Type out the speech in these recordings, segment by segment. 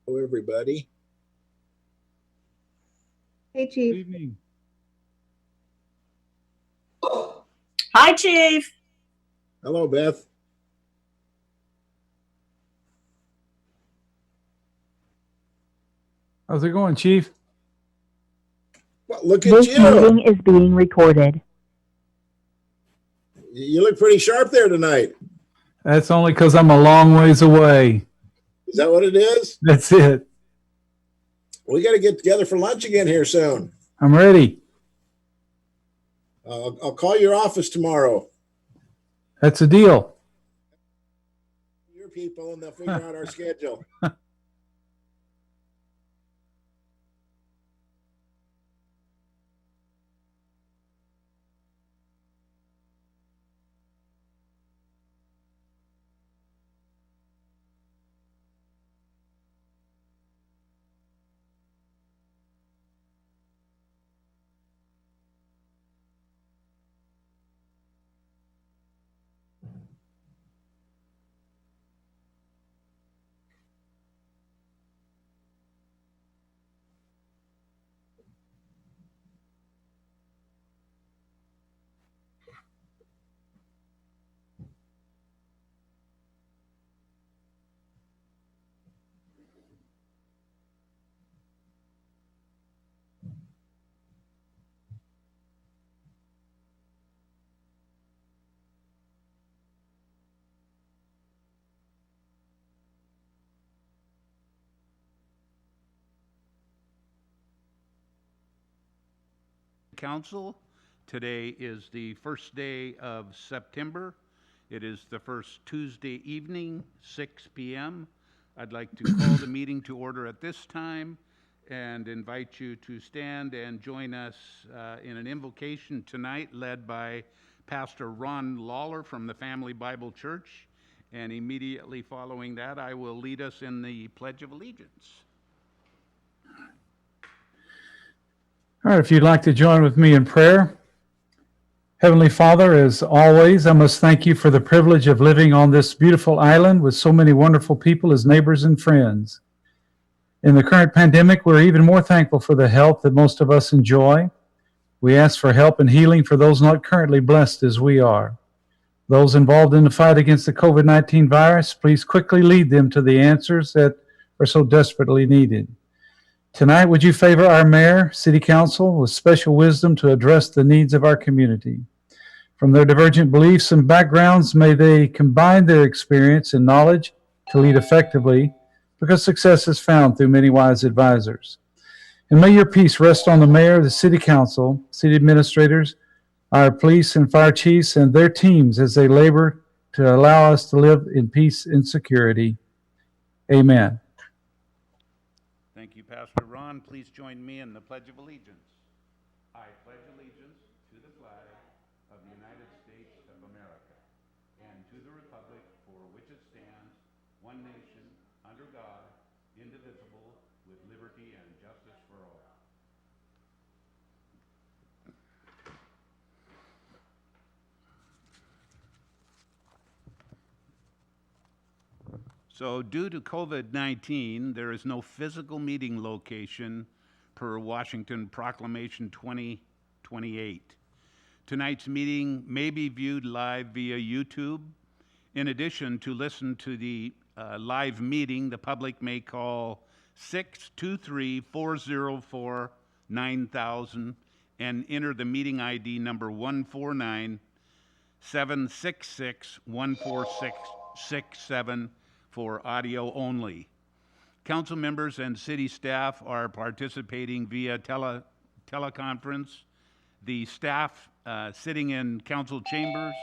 Hello, everybody. Hey, Good Chief. evening. Hi, Chief. Hello, Beth. How's it going, Chief? Well, look at This meeting you. is being recorded. You look pretty sharp there tonight. That's only because I'm a long ways away. Is that what it is? That's it. We got to get together for lunch again here soon. I'm ready. I'll call your office tomorrow. That's a deal. Your people, and they'll figure out our schedule. Council. Today is the first day of September. It is the first Tuesday evening, 6 p.m. I'd like to call the meeting to order at this time and invite you to stand and join us in an invocation tonight led by Pastor Ron Lawler from the Family Bible Church. And immediately following that, I will lead us in the Pledge of Allegiance. All right, if you'd like to join with me in prayer. Heavenly Father, as always, I must thank you for the privilege of living on this beautiful island with so many wonderful people as neighbors and friends. In the current pandemic, we're even more thankful for the health that most of us enjoy. We ask for help and healing for those not currently blessed as we are. Those involved in the fight against the COVID-19 virus, please quickly lead them to the answers that are so desperately needed. Tonight, would you favor our mayor, city council, with special wisdom to address the needs of our community? From their divergent beliefs and backgrounds, may they combine their experience and knowledge to lead effectively, because success is found through many wise advisors. And may your peace rest on the mayor, the city council, city administrators, our police and fire chiefs, and their teams as they labor to allow us to live in peace and security. Amen. Thank you, Pastor Ron. Please join me in the Pledge of Allegiance. I pledge allegiance to the flag of the United States of America and to the republic for which it stands, one nation, under God, indivisible, with liberty and justice for all. So due to COVID-19, there is no physical meeting location per Washington Proclamation 2028. Tonight's meeting may be viewed live via YouTube. In addition, to listen to the live meeting, the public may call 623-404-9000 and enter the meeting ID number 149-766-14667 for audio only. Council members and city staff are participating via teleconference. The staff sitting in council chambers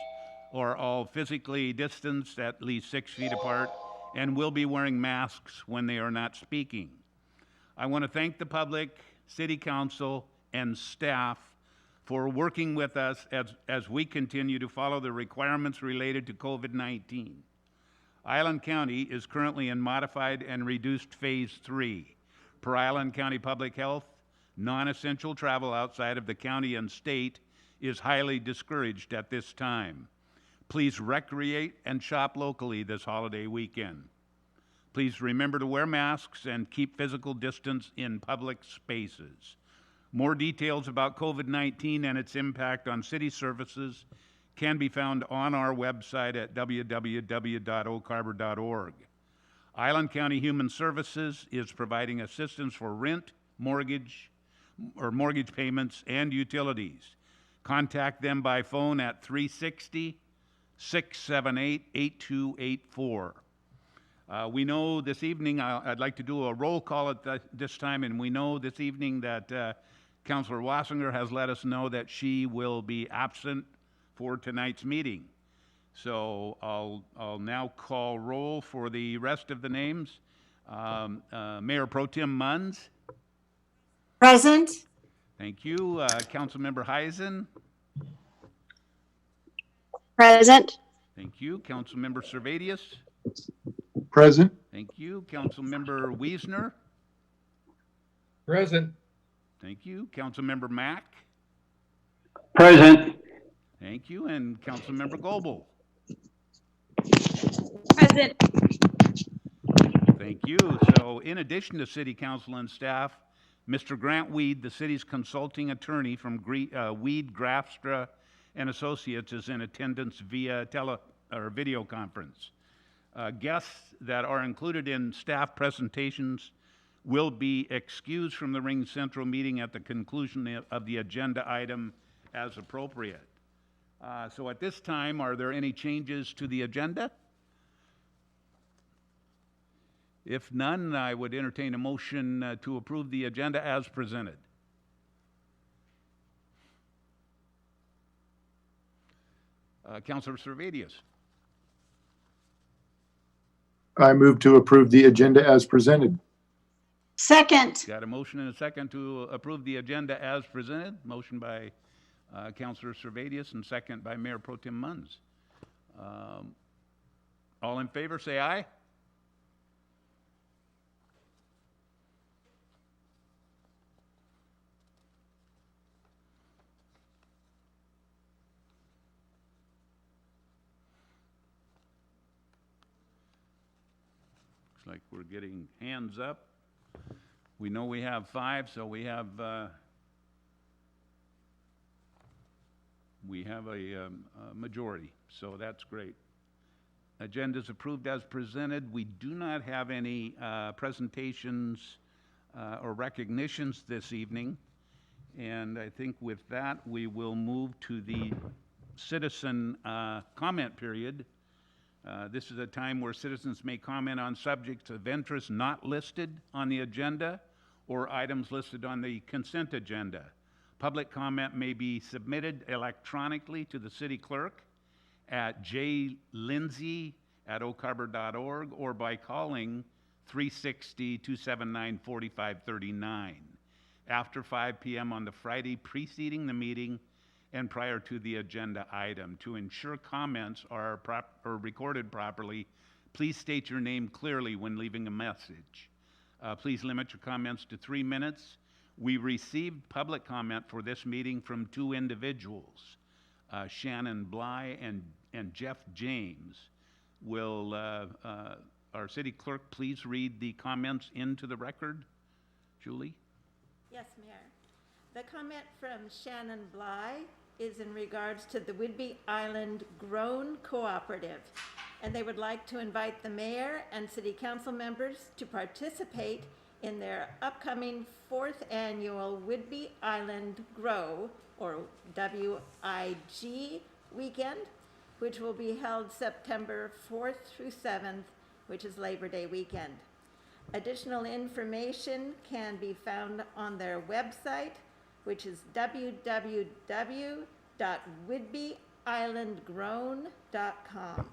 are all physically distanced at least 6 feet apart and will be wearing masks when they are not speaking. I want to thank the public, city council, and staff for working with us as we continue to follow the requirements related to COVID-19. Island County is currently in modified and reduced phase 3. Per Island County Public Health, non-essential travel outside of the county and state is highly discouraged at this time. Please recreate and shop locally this holiday weekend. Please remember to wear masks and keep physical distance in public spaces. More details about COVID-19 and its impact on city services can be found on our website at www.oakharbor.org. Island County Human Services is providing assistance for rent, mortgage payments, and utilities. Contact them by phone at 360-678-8284. We know this evening, I'd like to do a roll call at this time, and we know this evening that Councillor Wassinger has let us know that she will be absent for tonight's meeting. So I'll now call roll for the rest of the names. Mayor Pro Tem Munns. Present. Thank you. Councilmember Heisen. Present. Thank you. Councilmember Servadius. Present. Thank you. Councilmember Wiesner. Present. Thank you. Councilmember Mack. Present. Thank you. And Councilmember Goebel. Present. Thank you. So in addition to City Council and staff, Mr. Grant Weed, the city's consulting attorney from Weed, Grafstra and Associates, is in attendance via video conference. Guests that are included in staff presentations will be excused from the Ring Central meeting at the conclusion of the agenda item as appropriate. So at this time, are there any changes to the agenda? If none, I would entertain a motion to approve the agenda as presented. Councilor Servadius. I move to approve the agenda as presented. Second. Got a motion and a second to approve the agenda as presented. Motion by Councilor Servadius and second by Mayor Pro Tem Munns. All in favor, say aye. Looks like we're getting hands up. We know we have 5, so we have a majority, so that's great. Agenda is approved as presented. We do not have any presentations or recognitions this evening, and I think with that we will move to the citizen comment period. This is a time where citizens may comment on subjects of interest not listed on the agenda or items listed on the consent agenda. Public comment may be submitted electronically to the city clerk at jlindsay@oakharbor.org or by calling 360-279-4539 after 5 p.m. on the Friday preceding the meeting and prior to the agenda item. To ensure comments are recorded properly, please state your name clearly when leaving a message. Please limit your comments to 3 minutes. We received public comment for this meeting from 2 individuals, Shannon Bly and Jeff James. Will our city clerk please read the comments into the record? Julie? Yes, Mayor. The comment from Shannon Bly is in regards to the Whidbey Island Grown Cooperative, and they would like to invite the mayor and city council members to participate in their upcoming 4th annual Whidbey Island Grow, or WIG weekend, which will be held September 4th through 7th, which is Labor Day weekend. Additional information can be found on their website, which is www.whidbeyislandgrown.com.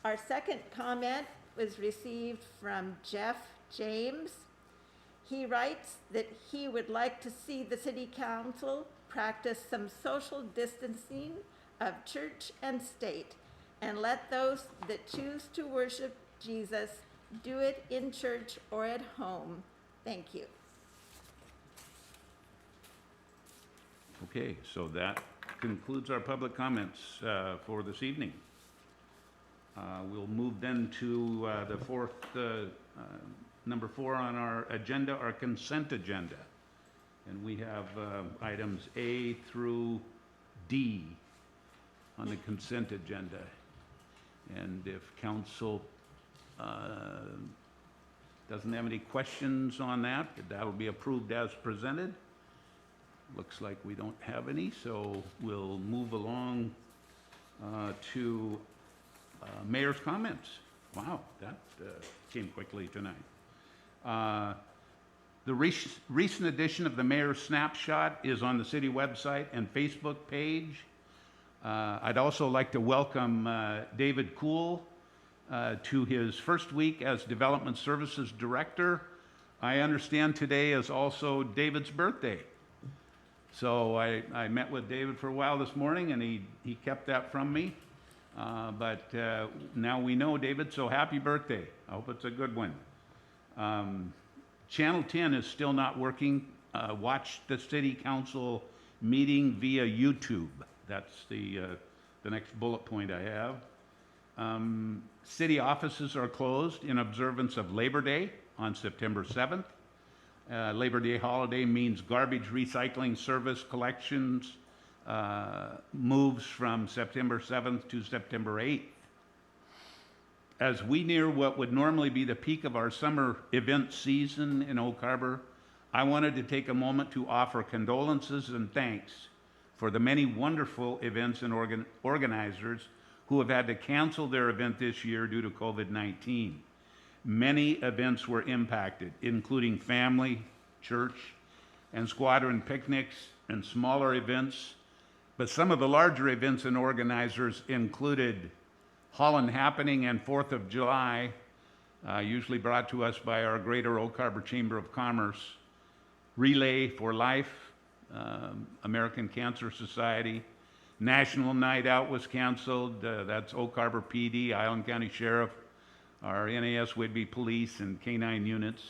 Our second comment was received from Jeff James. He writes that he would like to see the city council practice some social distancing of church and state and let those that choose to worship Jesus do it in church or at home. Thank you. Okay, so that concludes our public comments for this evening. We'll move then to the fourth, number 4 on our agenda, our consent agenda. And we have items A through D on the consent agenda. And if council doesn't have any questions on that, that'll be approved as presented. Looks like we don't have any, so we'll move along to mayor's comments. Wow, that came quickly tonight. The recent edition of the Mayor's Snapshot is on the city website and Facebook page. I'd also like to welcome David Kuhl to his first week as Development Services Director. I understand today is also David's birthday. So I met with David for a while this morning, and he kept that from me. But now we know, David, so happy birthday. I hope it's a good one. Channel 10 is still not working. Watch the city council meeting via YouTube. That's the next bullet point I have. City offices are closed in observance of Labor Day on September 7th. Labor Day holiday means garbage recycling service collections moves from September 7th to September 8th. As we near what would normally be the peak of our summer event season in Oak Harbor, I wanted to take a moment to offer condolences and thanks for the many wonderful events and organizers who have had to cancel their event this year due to COVID-19. Many events were impacted, including family, church, and squadron picnics and smaller events. But some of the larger events and organizers included Holland Happening and 4th of July, usually brought to us by our Greater Oak Harbor Chamber of Commerce, Relay for Life, American Cancer Society, National Night Out was canceled. That's Oak Harbor PD, Island County Sheriff, our NAS Whidbey Police and K-9 units.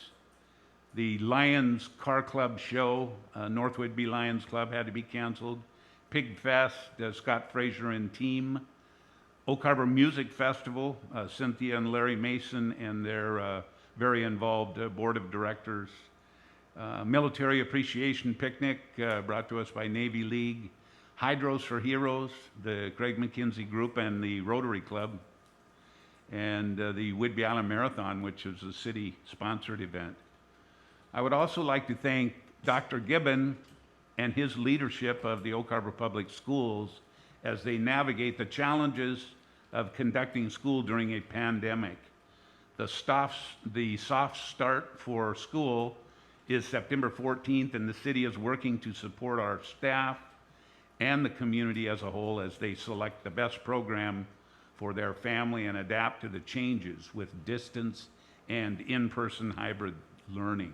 The Lions Car Club show, North Whidbey Lions Club, had to be canceled. Pig Fest, Scott Fraser and team. Oak Harbor Music Festival, Cynthia and Larry Mason and their very involved board of directors. Military Appreciation Picnic, brought to us by Navy League. Hydros for Heroes, the Craig McKinsey Group and the Rotary Club. And the Whidbey Island Marathon, which is a city-sponsored event. I would also like to thank Dr. Gibbon and his leadership of the Oak Harbor Public Schools as they navigate the challenges of conducting school during a pandemic. The soft start for school is September 14th, and the city is working to support our staff and the community as a whole as they select the best program for their family and adapt to the changes with distance and in-person hybrid learning.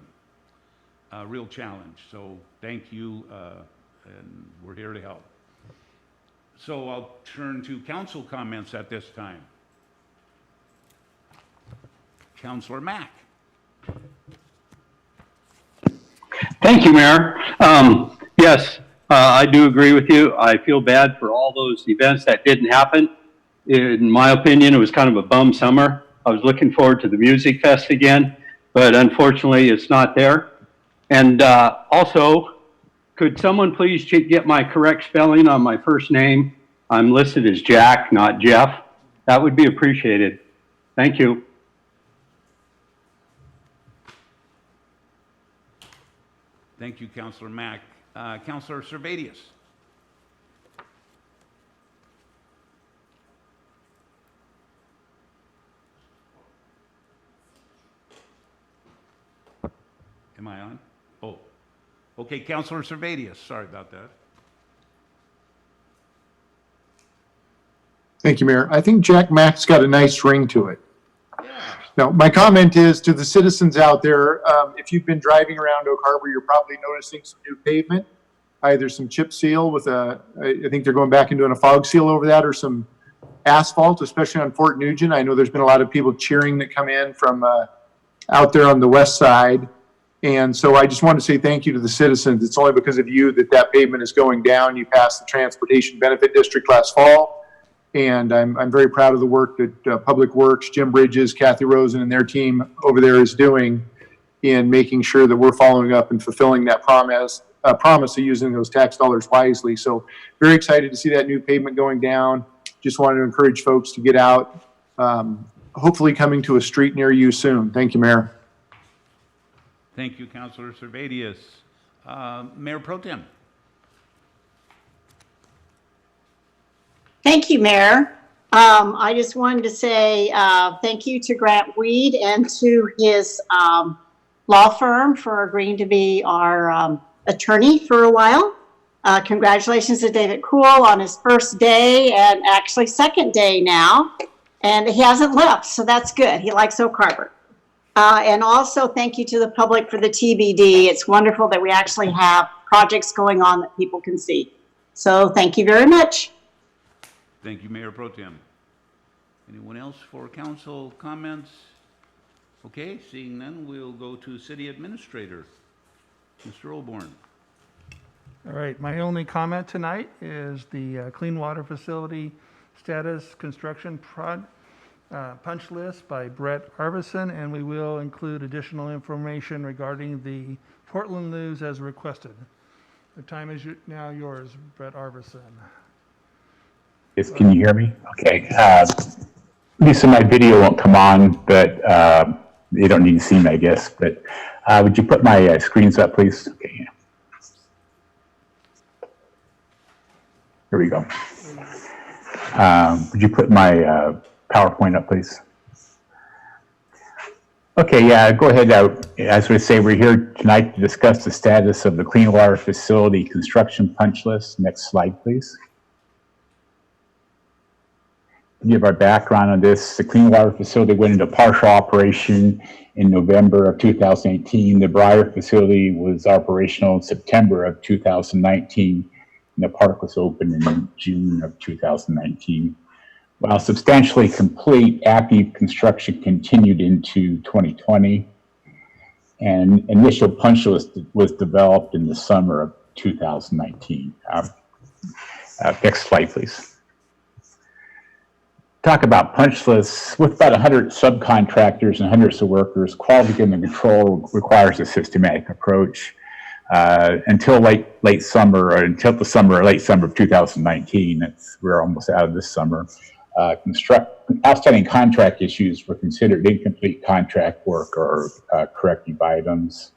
A real challenge, so thank you, and we're here to help. So I'll turn to council comments at this time. Councilor Mack. Thank you, Mayor. Yes, I do agree with you. I feel bad for all those events that didn't happen. In my opinion, it was kind of a bum summer. I was looking forward to the Music Fest again, but unfortunately it's not there. And also, could someone please get my correct spelling on my first name? I'm listed as Jack, not Jeff. That would be appreciated. Thank you. Thank you, Councilor Mack. Councilor Servadius. Am I on? Oh, okay, Councilor Servadius. Sorry about that. Thank you, Mayor. I think Jack Mack's got a nice ring to it. Yeah. Now, my comment is to the citizens out there, if you've been driving around Oak Harbor, you're probably noticing some new pavement, either some chip seal with I think they're going back and doing a fog seal over that, or some asphalt, especially on Fort Nugent. I know there's been a lot of people cheering that come in from out there on the west side. And so I just want to say thank you to the citizens. It's only because of you that pavement is going down. You passed the Transportation Benefit District last fall. And I'm very proud of the work that Public Works, Jim Bridges, Kathy Rosen, and their team over there is doing in making sure that we're following up and fulfilling that promise of using those tax dollars wisely. So very excited to see that new pavement going down. Just wanted to encourage folks to get out, hopefully coming to a street near you soon. Thank you, Mayor. Thank you, Councilor Servadius. Mayor Pro Tem. Thank you, Mayor. I just wanted to say thank you to Grant Weed and to his law firm for agreeing to be our attorney for a while. Congratulations to David Kuhl on his first day and actually second day now. And he hasn't left, so that's good. He likes Oak Harbor. And also thank you to the public for the TBD. It's wonderful that we actually have projects going on that people can see. So thank you very much. Thank you, Mayor Pro Tem. Anyone else for council comments? Okay, seeing none, we'll go to City Administrator, Mr. Olborn. All right, my only comment tonight is the clean water facility status construction punch list by Brett Arvison, and we will include additional information regarding the Portland LOO'S as requested. The time is now yours, Brett Arvison. Yes, can you hear me? Okay. Lisa, my video won't come on, but you don't need to see me, I guess. But would you put my screens up, please? Okay. Yeah. Here we go. Would you put my PowerPoint up, please? Okay, yeah, go ahead. As we say, we're here tonight to discuss the status of the Clean Water Facility construction punch list. Next slide, please. To give our background on this, the Clean Water Facility went into partial operation in November of 2018. The Briar facility was operational in September of 2019, and the park was opened in June of 2019. While substantially complete, active construction continued into 2020, and initial punch list was developed in the summer of 2019. Next slide, please. Talk about punch lists. With about 100 subcontractors and hundreds of workers, quality and control requires a systematic approach. Until late summer, or until the summer or late summer of 2019, we're almost out of this summer. Outstanding contract issues were considered incomplete contract work or corrective items.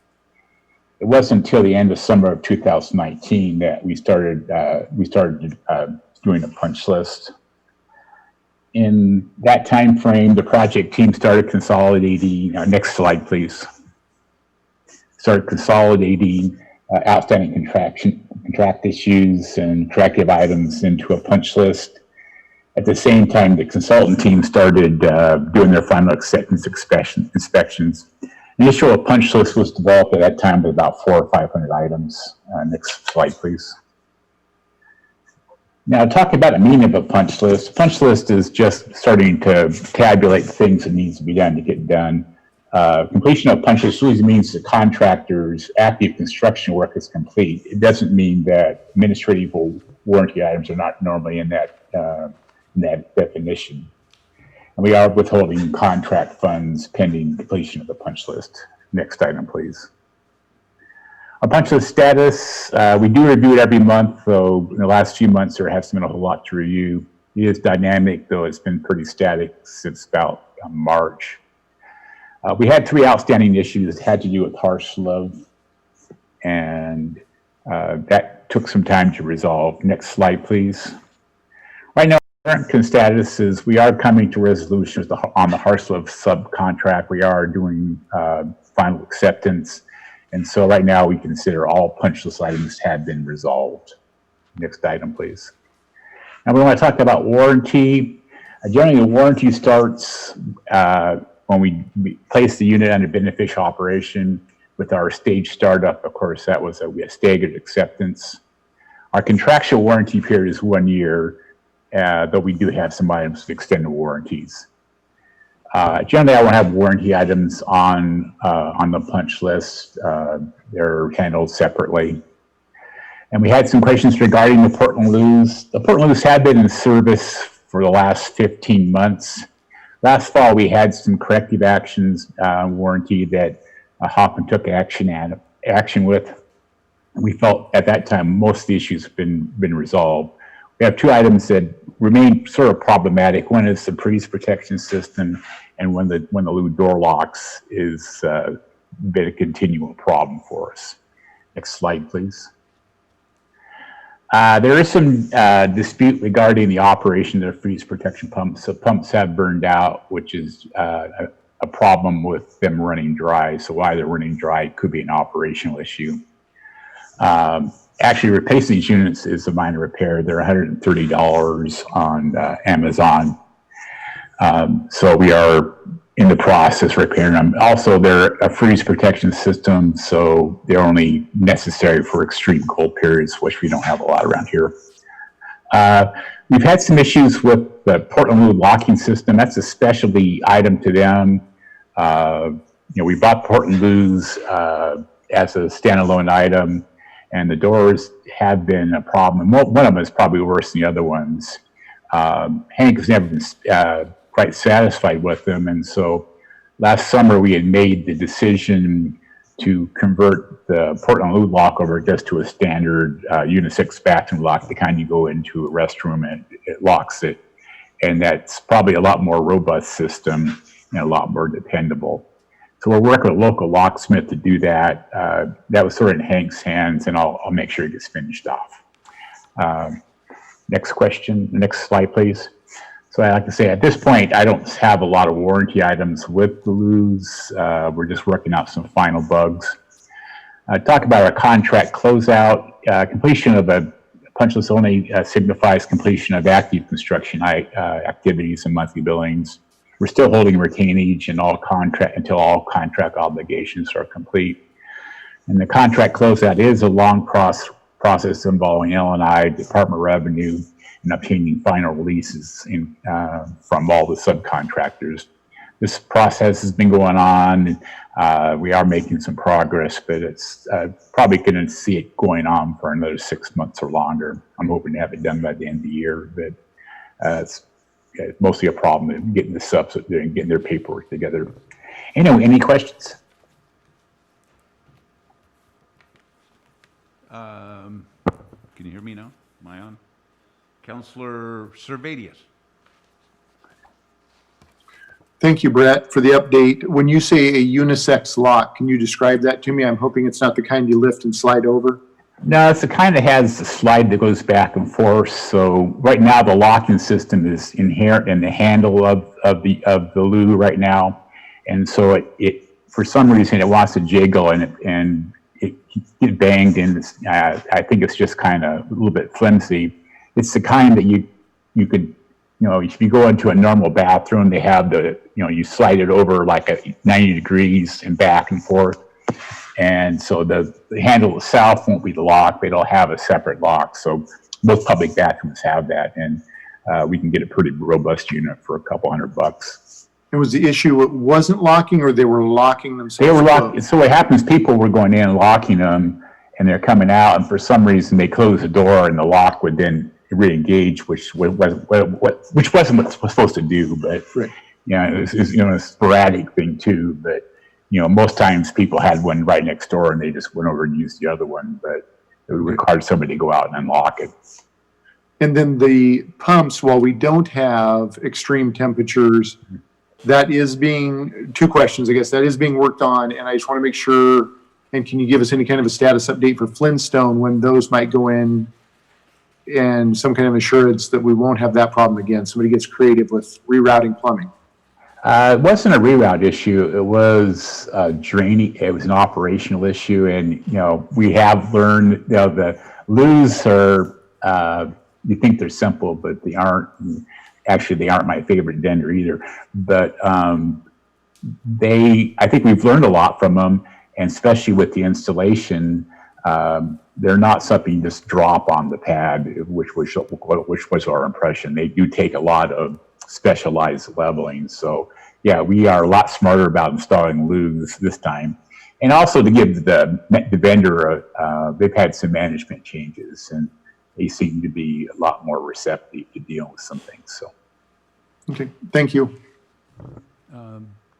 It wasn't until the end of summer of 2019 that we started doing a punch list. In that time frame, the project team started consolidating. Next slide, please. Started consolidating outstanding contract issues and corrective items into a punch list. At the same time, the consultant team started doing their final acceptance inspections. The initial punch list was developed at that time with about 400 or 500 items. Next slide, please. Now, talking about the meaning of a punch list. A punch list is just starting to tabulate things that needs to be done to get done. Completion of punch list really means the contractor's active construction work is complete. It doesn't mean that administrative or warranty items are not normally in that definition. And we are withholding contract funds pending completion of the punch list. Next item, please. Our punch list status, we do review it every month, though in the last few months there has been a whole lot to review. It is dynamic, though it's been pretty static since about March. We had 3 outstanding issues that had to do with harsh love, and that took some time to resolve. Next slide, please. Right now, current status is we are coming to resolutions on the harsh love subcontract. We are doing final acceptance. And so right now we consider all punch list items have been resolved. Next item, please. Now we want to talk about warranty. Generally, the warranty starts when we place the unit under beneficial operation with our stage startup. Of course, that was we had staggered acceptance. Our contractual warranty period is 1 year, though we do have some items with extended warranties. Generally, I won't have warranty items on the punch list. They're handled separately. And we had some questions regarding the Portland LOO'S. The Portland LOO'S have been in service for the last 15 months. Last fall, we had some corrective actions warranty that Hoffman took action with. We felt at that time most of the issues have been resolved. We have two items that remain sort of problematic. One is the breeze protection system, and when the LOO door locks is been a continual problem for us. Next slide, please. There is some dispute regarding the operation of the freeze protection pumps. So pumps have burned out, which is a problem with them running dry. So why they're running dry could be an operational issue. Actually, replacing these units is a minor repair. They're $130 on Amazon. So we are in the process of repairing them. Also, they're a freeze protection system, so they're only necessary for extreme cold periods, which we don't have a lot around here. We've had some issues with the Portland LOO locking system. That's a specialty item to them. We bought Portland LOO'S as a standalone item, and the doors have been a problem. One of them is probably worse than the other ones. Hank has never been quite satisfied with them, and so last summer we had made the decision to convert the Portland LOO lock over just to a standard unisex bathroom lock, the kind you go into a restroom and it locks it, and that's probably a lot more robust system and a lot more dependable. So we're working with a local locksmith to do that. That was sort of in Hank's hands, and I'll make sure it gets finished off. Next question, next slide, please. So I like to say at this point, I don't have a lot of warranty items with the LOO'S. We're just working out some final bugs. Talk about our contract closeout. Completion of a punch list only signifies completion of active construction activities and monthly billings. We're still holding retainage and until all contract obligations are complete. And the contract closeout is a long process involving L&I, Department of Revenue, and obtaining final releases from all the subcontractors. This process has been going on. We are making some progress, but it's probably going to see it going on for another 6 months or longer. I'm hoping to have it done by the end of the year, but it's mostly a problem in getting the subs and getting their paperwork together. Anyway, any questions? Can you hear me now? Am I on? Councillor Servadius. Thank you, Brett, for the update. When you say a unisex lock, can you describe that to me? I'm hoping it's not the kind you lift and slide over. No, it's the kind that has the slide that goes back and forth. So right now the locking system is inherent in the handle of the LOO right now, and so it for some reason it wants to jiggle and it get banged, and I think it's just kind of a little bit flimsy. It's the kind that you could, if you go into a normal bathroom, they have you slide it over like a 90 degrees and back and forth. And so the handle itself won't be the lock. They don't have a separate lock. So most public bathrooms have that, and we can get a pretty robust unit for a couple $100. And was the issue it wasn't locking, or they were locking themselves? They were locking. So what happens, people were going in and locking them, and they're coming out, and for some reason they close the door and the lock would then re-engage, which wasn't what was supposed to do. But right. It was a sporadic thing too. But most times people had one right next door and they just went over and used the other one, but it required somebody to go out and unlock it. And then the pumps, while we don't have extreme temperatures, that is being, two questions, I guess, that is being worked on, and I just want to make sure, and can you give us any kind of a status update for Flintstone when those might go in, and some kind of assurance that we won't have that problem again? Somebody gets creative with rerouting plumbing. It wasn't a reroute issue. It was draining. It was an operational issue, and we have learned. The LOO'S are. You think they're simple, but they aren't. Actually, they aren't my favorite vendor either. But I think we've learned a lot from them, and especially with the installation. They're not something you just drop on the pad, which was our impression. They do take a lot of specialized leveling. So yeah, we are a lot smarter about installing LOO'S this time. And also to give the vendor, they've had some management changes and they seem to be a lot more receptive to dealing with some things. So Okay, thank you.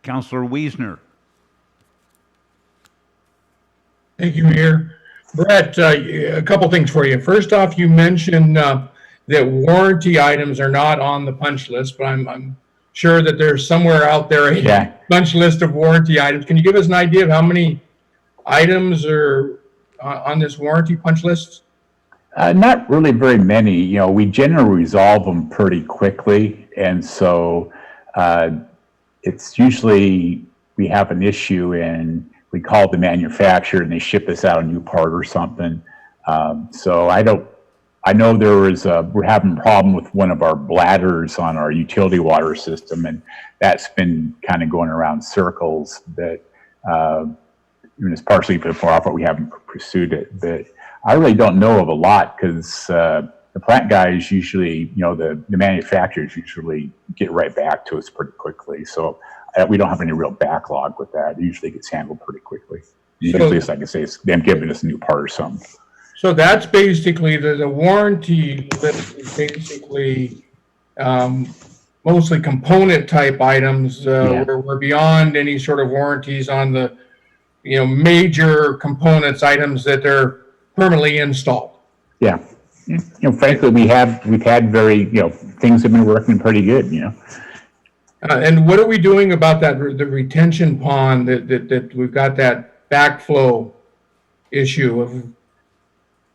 Counselor Wiesner. Thank you, Mayor. Brett, a couple things for you. First off, you mentioned that warranty items are not on the punch list, but I'm sure that there's somewhere out there a punch list of warranty items. Can you give us an idea of how many items are on this warranty punch list? Not really very many. You know, we generally resolve them pretty quickly, and so it's usually we have an issue and we call the manufacturer and they ship us out a new part or something. So I know we're having a problem with one of our bladders on our utility water system, and that's been kind of going around circles. But even it's partially for our fault, we haven't pursued it. But I really don't know of a lot because the plant guys usually, you know, the manufacturers usually get right back to us pretty quickly. So we don't have any real backlog with that. It usually gets handled pretty quickly. Usually, it's like I say, it's them giving us a new part or something. So that's basically the warranty list is basically mostly component type items where we're beyond any sort of warranties on the, you know, major components items that they're permanently installed. Yeah. You know, frankly, we've had very, you know, things have been working pretty good, you know. And what are we doing about that, the retention pond that we've got that backflow issue of?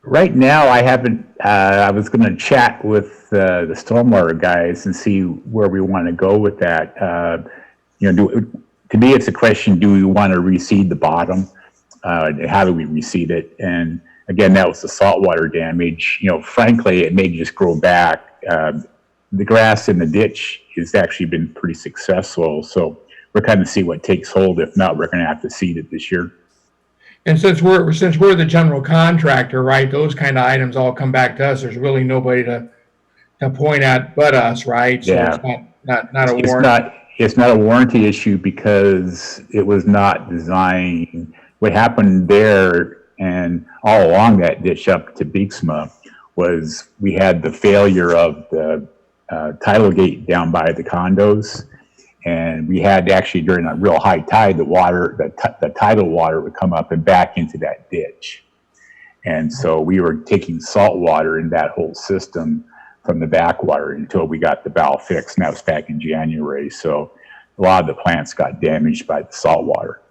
Right now, I haven't, I was going to chat with the stormwater guys and see where we want to go with that. You know, to me, it's a question, do we want to reseed the bottom? How do we reseed it? And again, that was the saltwater damage. You know, frankly, it may just grow back. The grass in the ditch has actually been pretty successful. So we're kind of see what takes hold. If not, we're going to have to seed it this year. And since we're the general contractor, right, those kind of items all come back to us. There's really nobody to point at but us, right? So yeah. It's not a warranty. It's not a warranty issue because it was not designed. What happened there and all along that ditch up to Beeksma was we had the failure of the tidal gate down by the condos. And we had actually during a real high tide, the tidal water would come up and back into that ditch. And so we were taking salt water in that whole system from the backwater until we got the valve fixed. And that was back in January. So a lot of the plants got damaged by the salt water.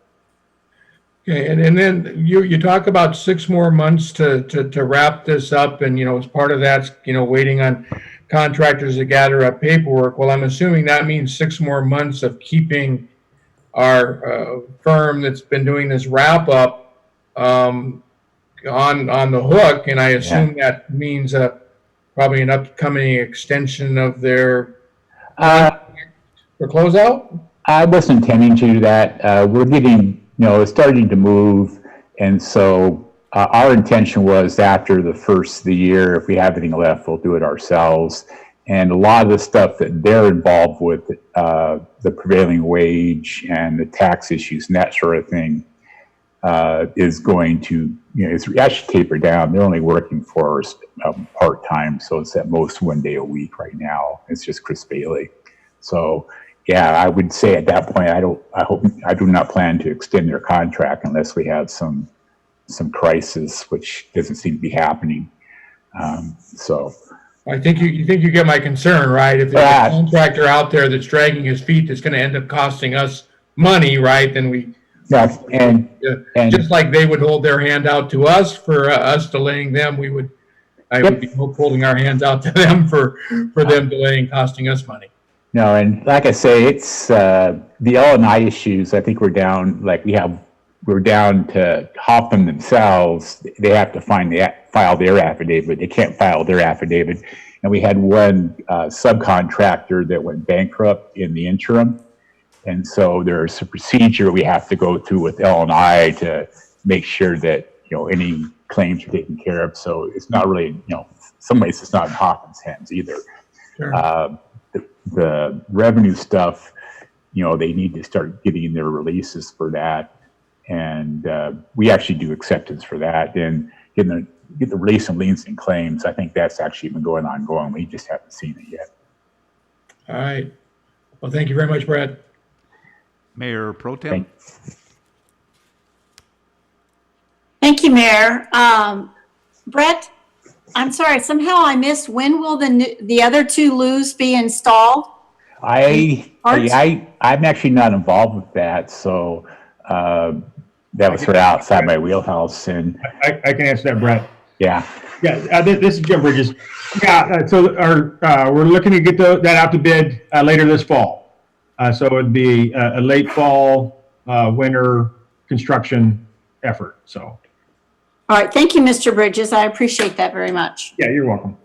Okay, and then you talk about 6 more months to wrap this up, and you know, as part of that's, you know, waiting on contractors to gather up paperwork. Well, I'm assuming that means 6 more months of keeping our firm that's been doing this wrap up on the hook, and I assume that means probably an upcoming extension of their closeout. I wasn't intending to do that. We're getting, you know, it's starting to move, and so our intention was after the first of the year, if we have anything left, we'll do it ourselves. And a lot of the stuff that they're involved with, the prevailing wage and the tax issues and that sort of thing, is going to, you know, it's actually tapered down. They're only working for us part-time, so it's at most 1 day a week right now. It's just Chris Bailey. So yeah, I would say at that point, I do not plan to extend their contract unless we have some crisis, which doesn't seem to be happening. So I think you get my concern, right? If there's a contractor out there that's dragging his feet, that's going to end up costing us money, right? Then we, and just like they would hold their hand out to us for us delaying them, I would be holding our hands out to them for them delaying, costing us money. No, and like I say, it's the L&I issues. I think we're down. We're down to Hoffman themselves. They have to file their affidavit. They can't file their affidavit. And we had one subcontractor that went bankrupt in the interim. And so there's a procedure we have to go through with L&I to make sure that, you know, any claims are taken care of. So it's not really, you know, some ways it's not in Hoffman's hands either. Sure. The revenue stuff, you know, they need to start getting their releases for that. And we actually do acceptance for that. And get the release of liens and claims, I think that's actually been going ongoing. We just haven't seen it yet. All right. Well, thank you very much, Brad. Mayor Pro Tem. Thank you, Mayor. Brett, I'm sorry, somehow I missed, when will the other two LOO'S be installed? I'm actually not involved with that, so that was sort of outside my wheelhouse. And I can answer that, Brett. yeah, This is Jim Bridges. So we're looking to get that out to bid later this fall. So it'd be a late fall, winter construction effort. So. All right, thank you, Mr. Bridges. I appreciate that very much. Yeah, you're welcome.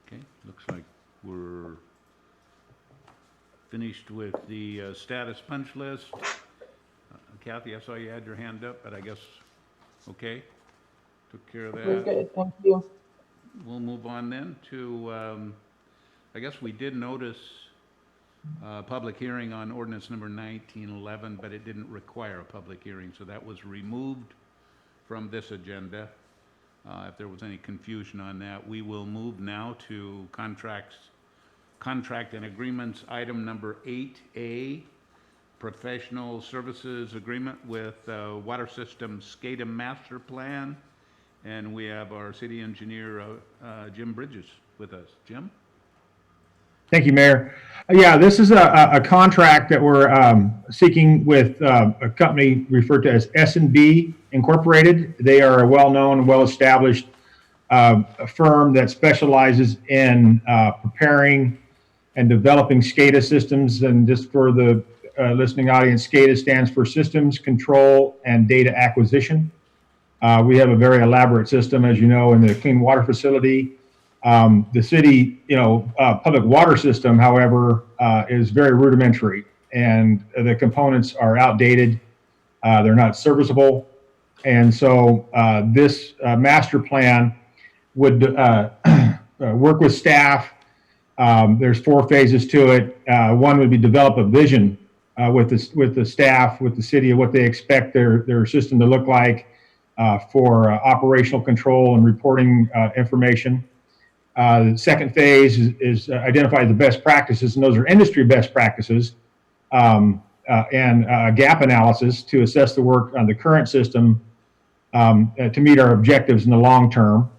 Okay, looks like we're finished with the status punch list. Kathy, I saw you had your hand up, but I guess, okay, took care of that. We're good, thank you. We'll move on then to, I guess we did notice public hearing on ordinance number 1911, but it didn't require a public hearing, so that was removed from this agenda. If there was any confusion on that, we will move now to contract and agreements, item number 8A, professional services agreement with Water System SCADA Master Plan, and we have our city engineer, Jim Bridges, with us. Jim? Thank you, Mayor. Yeah, this is a contract that we're seeking with a company referred to as S&B Incorporated. They are a well-known, well-established firm that specializes in preparing and developing SCADA systems. And just for the listening audience, SCADA stands for Systems Control and Data Acquisition. We have a very elaborate system, as you know, in the clean water facility. The city, public water system, however, is very rudimentary, and the components are outdated. They're not serviceable. And so this master plan would work with staff. There's 4 phases to it. One would be develop a vision with the staff, with the city, of what they expect their system to look like for operational control and reporting information. The second phase is identify the best practices, and those are industry best practices, and gap analysis to assess the work on the current system to meet our objectives in the long term.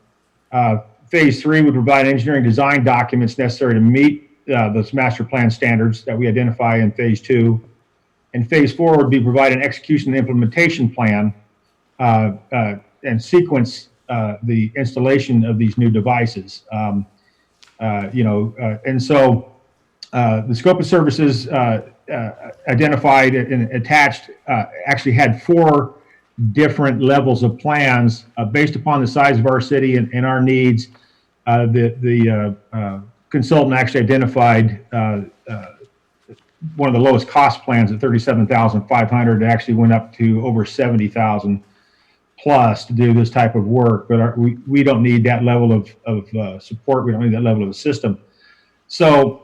Phase 3 would provide engineering design documents necessary to meet those master plan standards that we identify in phase 2. And phase 4 would be provide an execution and implementation plan and sequence the installation of these new devices. And so the scope of services identified and attached actually had 4 different levels of plans based upon the size of our city and our needs. The consultant actually identified one of the lowest cost plans at $37,500. It actually went up to over $70,000 plus to do this type of work, but we don't need that level of support. We don't need that level of a system. So,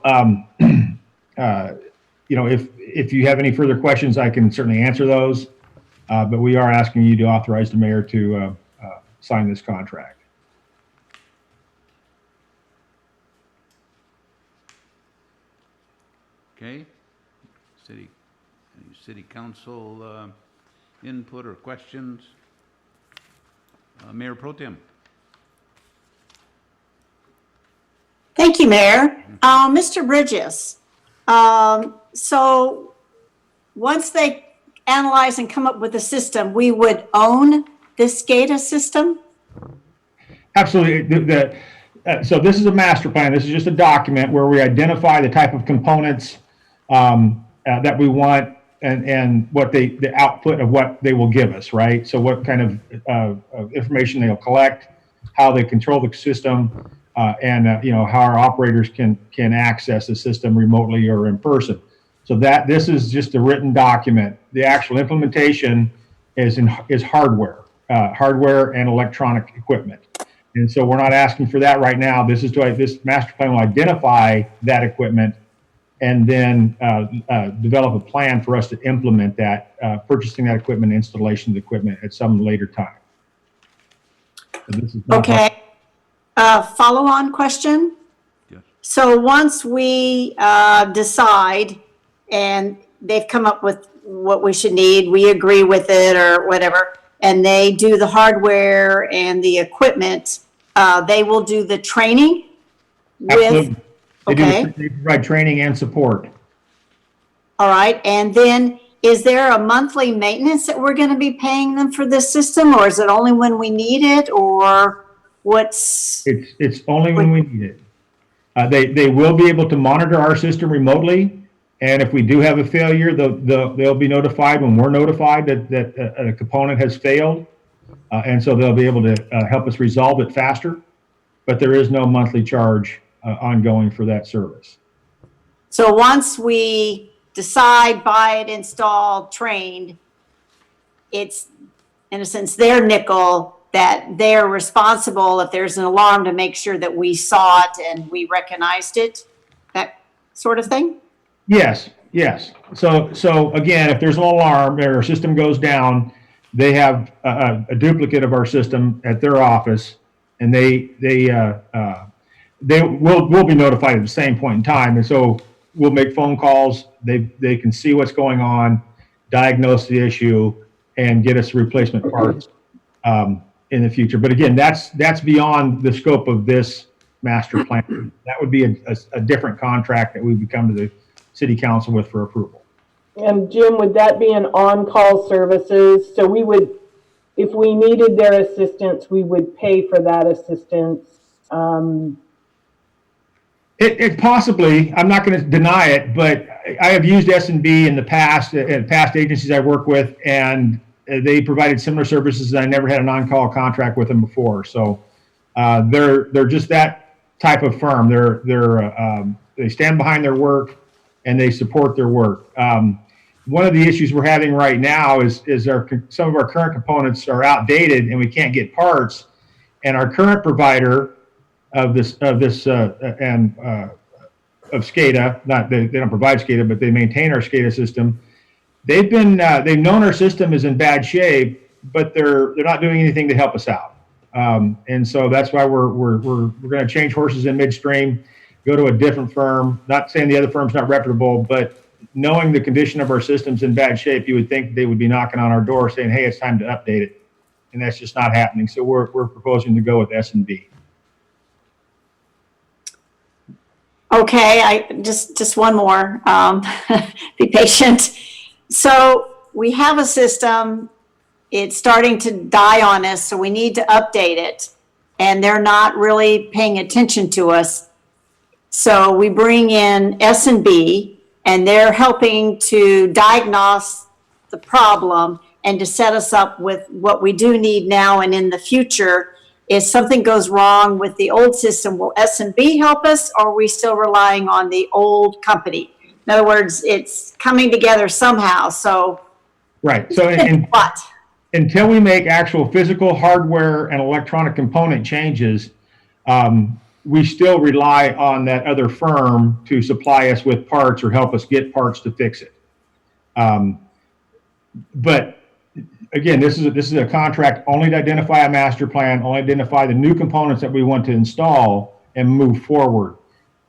if you have any further questions, I can certainly answer those. But we are asking you to authorize the mayor to sign this contract. Okay. City council input or questions? Mayor Pro Tem. Thank you, Mayor. Mr. Bridges, so once they analyze and come up with a system, we would own this SCADA system? Absolutely. So this is a master plan. This is just a document where we identify the type of components that we want and what the output of what they will give us, right? So what kind of information they'll collect, how they control the system, and how our operators can access the system remotely or in person. So this is just a written document. The actual implementation is hardware and electronic equipment. And so we're not asking for that right now. This master plan will identify that equipment and then develop a plan for us to implement that, purchasing that equipment, installation of the equipment at some later time. So this is Okay. Follow-on question. Yes. So once we decide and they've come up with what we should need, we agree with it or whatever, and they do the hardware and the equipment, they will do the training with, Absolutely. okay, They provide training and support. all right. And then is there a monthly maintenance that we're going to be paying them for this system, or is it only when we need it, or what's? It's only when we need it. They will be able to monitor our system remotely, and if we do have a failure, they'll be notified when we're notified that a component has failed, and so they'll be able to help us resolve it faster. But there is no monthly charge ongoing for that service. So once we decide, buy it, install, trained, it's, in a sense, their nickel that they're responsible if there's an alarm to make sure that we saw it and we recognized it, that sort of thing? Yes, yes. So again, if there's an alarm or our system goes down, they have a duplicate of our system at their office, and they will be notified at the same point in time. And so we'll make phone calls. They can see what's going on, diagnose the issue, and get us replacement parts in the future. But again, that's beyond the scope of this master plan. That would be a different contract that we would come to the city council with for approval. And Jim, would that be an on-call services? So we would, if we needed their assistance, we would pay for that assistance. It possibly, I'm not going to deny it, but I have used S&B in the past, at past agencies I work with, and they provided similar services, and I never had an on-call contract with them before. So they're just that type of firm. They stand behind their work and they support their work. One of the issues we're having right now is some of our current components are outdated and we can't get parts, and our current provider of SCADA, they don't provide SCADA, but they maintain our SCADA system. They've known our system is in bad shape, but they're not doing anything to help us out. And so that's why we're going to change horses in midstream, go to a different firm. Not saying the other firm's not reputable, but knowing the condition of our system's in bad shape, you would think they would be knocking on our door saying, "Hey, it's time to update it," and that's just not happening. So we're proposing to go with S&B. Okay, just one more. Be patient. So we have a system. It's starting to die on us, so we need to update it, and they're not really paying attention to us. So we bring in S&B, and they're helping to diagnose the problem and to set us up with what we do need now and in the future. If something goes wrong with the old system, will S&B help us, or are we still relying on the old company? In other words, it's coming together somehow, so. Right, so What? Until we make actual physical hardware and electronic component changes, we still rely on that other firm to supply us with parts or help us get parts to fix it. But again, this is a contract only to identify a master plan, only identify the new components that we want to install and move forward.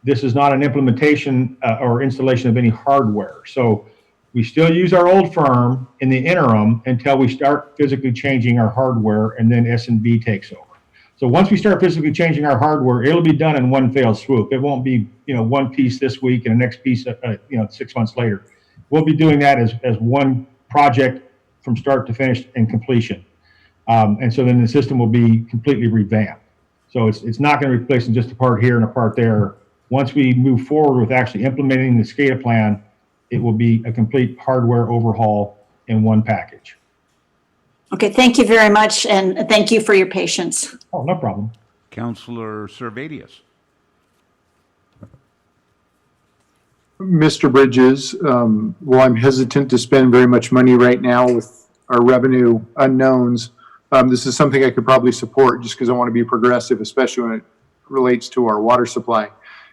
This is not an implementation or installation of any hardware. So we still use our old firm in the interim until we start physically changing our hardware, and then S&B takes over. So once we start physically changing our hardware, it'll be done in one fell swoop. It won't be, one piece this week and the next piece, 6 months later. We'll be doing that as one project from start to finish and completion. And so then the system will be completely revamped. So it's not going to replace just a part here and a part there. Once we move forward with actually implementing the SCADA plan, it will be a complete hardware overhaul in one package. Okay, thank you very much, and thank you for your patience. Oh, no problem. Councilor Servadius. Mr. Bridges, while I'm hesitant to spend very much money right now with our revenue unknowns, this is something I could probably support just because I want to be progressive, especially when it relates to our water supply.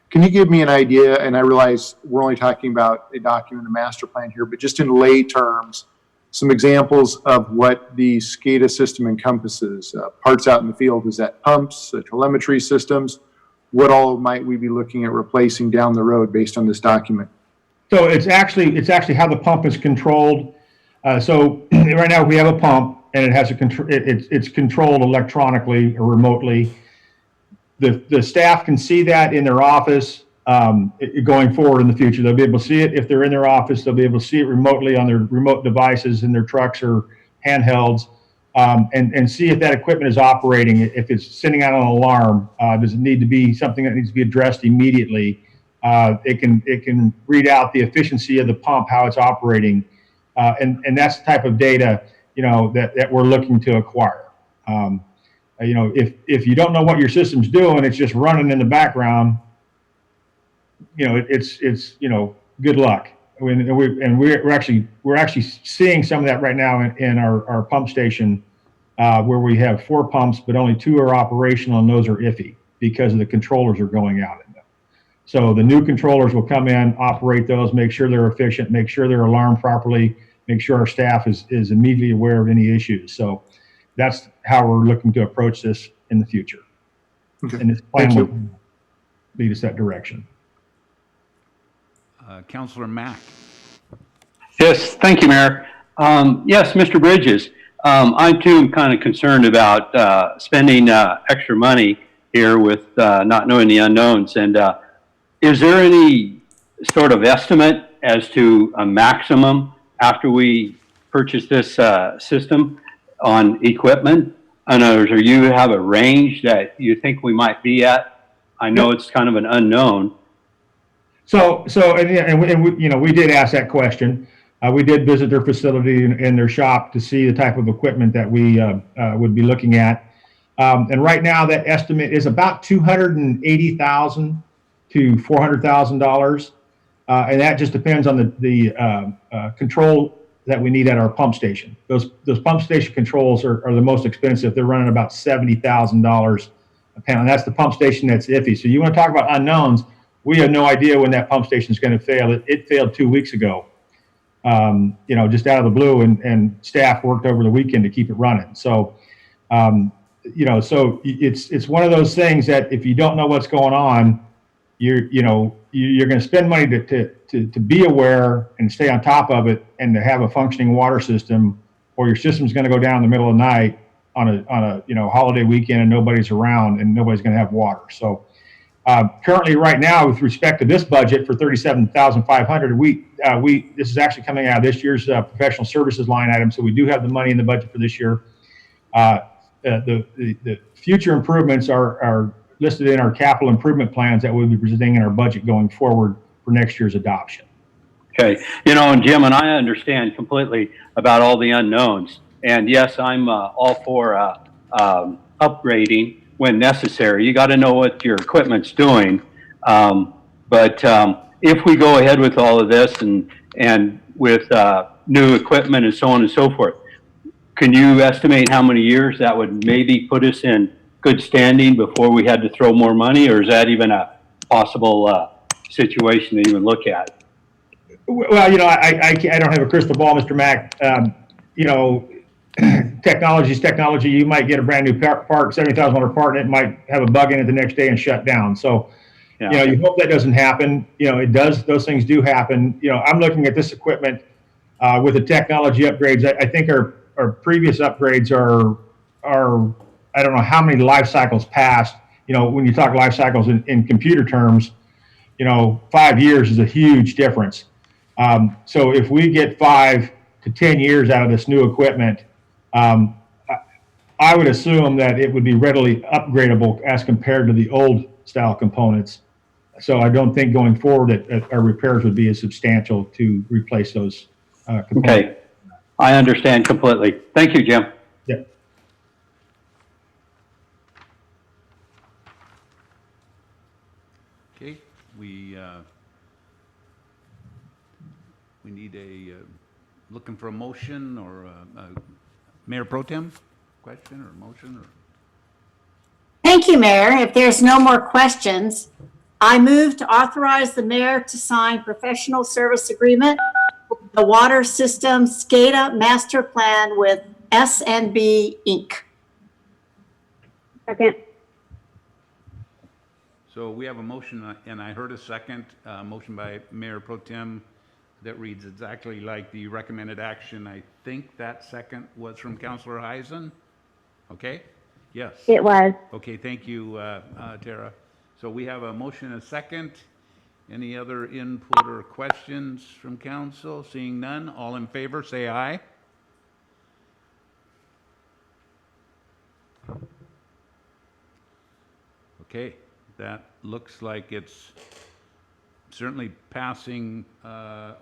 Can you give me an idea, and I realize we're only talking about a document, a master plan here, but just in lay terms, some examples of what the SCADA system encompasses? Parts out in the field, is that pumps, telemetry systems, what all might we be looking at replacing down the road based on this document? So it's actually how the pump is controlled. So right now we have a pump and it has a control. It's controlled electronically or remotely. The staff can see that in their office going forward in the future. They'll be able to see it if they're in their office. They'll be able to see it remotely on their remote devices in their trucks or handhelds, and see if that equipment is operating. If it's sending out an alarm, does it need to be something that needs to be addressed immediately? It can read out the efficiency of the pump, how it's operating, and that's the type of data that we're looking to acquire. If you don't know what your system's doing, it's just running in the background. It's good luck. We're actually seeing some of that right now in our pump station, where we have 4 pumps, but only 2 are operational, and those are iffy because of the controllers are going out in them. So the new controllers will come in, operate those, make sure they're efficient, make sure they're alarmed properly, make sure our staff is immediately aware of any issues. So that's how we're looking to approach this in the future. Okay. And this plan will lead us that direction. Councillor Mack. Yes, thank you, Mayor. Yes, Mr. Bridges, I too am kind of concerned about spending extra money here with not knowing the unknowns. And is there any sort of estimate as to a maximum after we purchase this system on equipment? In other words, or you have a range that you think we might be at? I know it's kind of an unknown. So we did ask that question. We did visit their facility and their shop to see the type of equipment that we would be looking at. And right now that estimate is about $280,000 to $400,000. And that just depends on the control that we need at our pump station. Those pump station controls are the most expensive. They're running about $70,000 a panel. And that's the pump station that's iffy. So you want to talk about unknowns. We have no idea when that pump station is going to fail. It failed 2 weeks ago, just out of the blue, and staff worked over the weekend to keep it running. So, so it's one of those things that if you don't know what's going on, you're going to spend money to be aware and stay on top of it and to have a functioning water system, or your system's going to go down in the middle of the night on a holiday weekend and nobody's around and nobody's going to have water. So. Currently, right now, with respect to this budget for $37,500, this is actually coming out of this year's professional services line item. So we do have the money in the budget for this year. The future improvements are listed in our capital improvement plans that we'll be presenting in our budget going forward for next year's adoption. Okay, and Jim and I understand completely about all the unknowns. And yes, I'm all for upgrading when necessary. You got to know what your equipment's doing. But if we go ahead with all of this and with new equipment and so on and so forth, can you estimate how many years that would maybe put us in good standing before we had to throw more money? Or is that even a possible situation to even look at? Well, I don't have a crystal ball, Mr. Mack. Technology is technology. You might get a brand new part, $70,000 part, and it might have a bug in it the next day and shut down. So, you hope that doesn't happen. It does. Those things do happen. I'm looking at this equipment with the technology upgrades. I think our previous upgrades are I don't know how many life cycles passed. When you talk life cycles in computer terms, 5 years is a huge difference. So if we get 5 to 10 years out of this new equipment, I would assume that it would be readily upgradable as compared to the old style components. So I don't think going forward that our repairs would be as substantial to replace those components. Okay, I understand completely. Thank you, Jim. Yeah. Okay, we need looking for a motion or a Mayor Pro Tem question or motion or. Thank you, Mayor. If there's no more questions, I move to authorize the mayor to sign professional service agreement for the water system SCADA master plan with SNB Inc. Second. So we have a motion, and I heard a second, motion by Mayor Pro Tem that reads exactly like the recommended action. I think that second was from Councilor Heisen. Okay? Yes. It was. Okay, thank you, Tara. So we have a motion and a second. Any other input or questions from council? Seeing none, all in favor, say aye. Okay, that looks like it's certainly passing.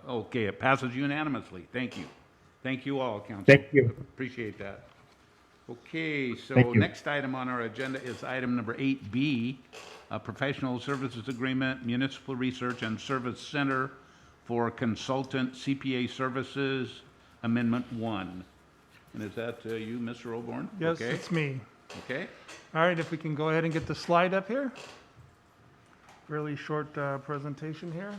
Okay, it passes unanimously. Thank you. Thank you all, council. Thank you. Appreciate that. Okay, so Thank you. next item on our agenda is item number 8B, a professional services agreement, Municipal Research and Service Center for Consultant CPA Services, Amendment 1. And is that you, Mr. Oborn? Yes, Okay. it's me. Okay. All right, if we can go ahead and get the slide up here. Really short presentation here.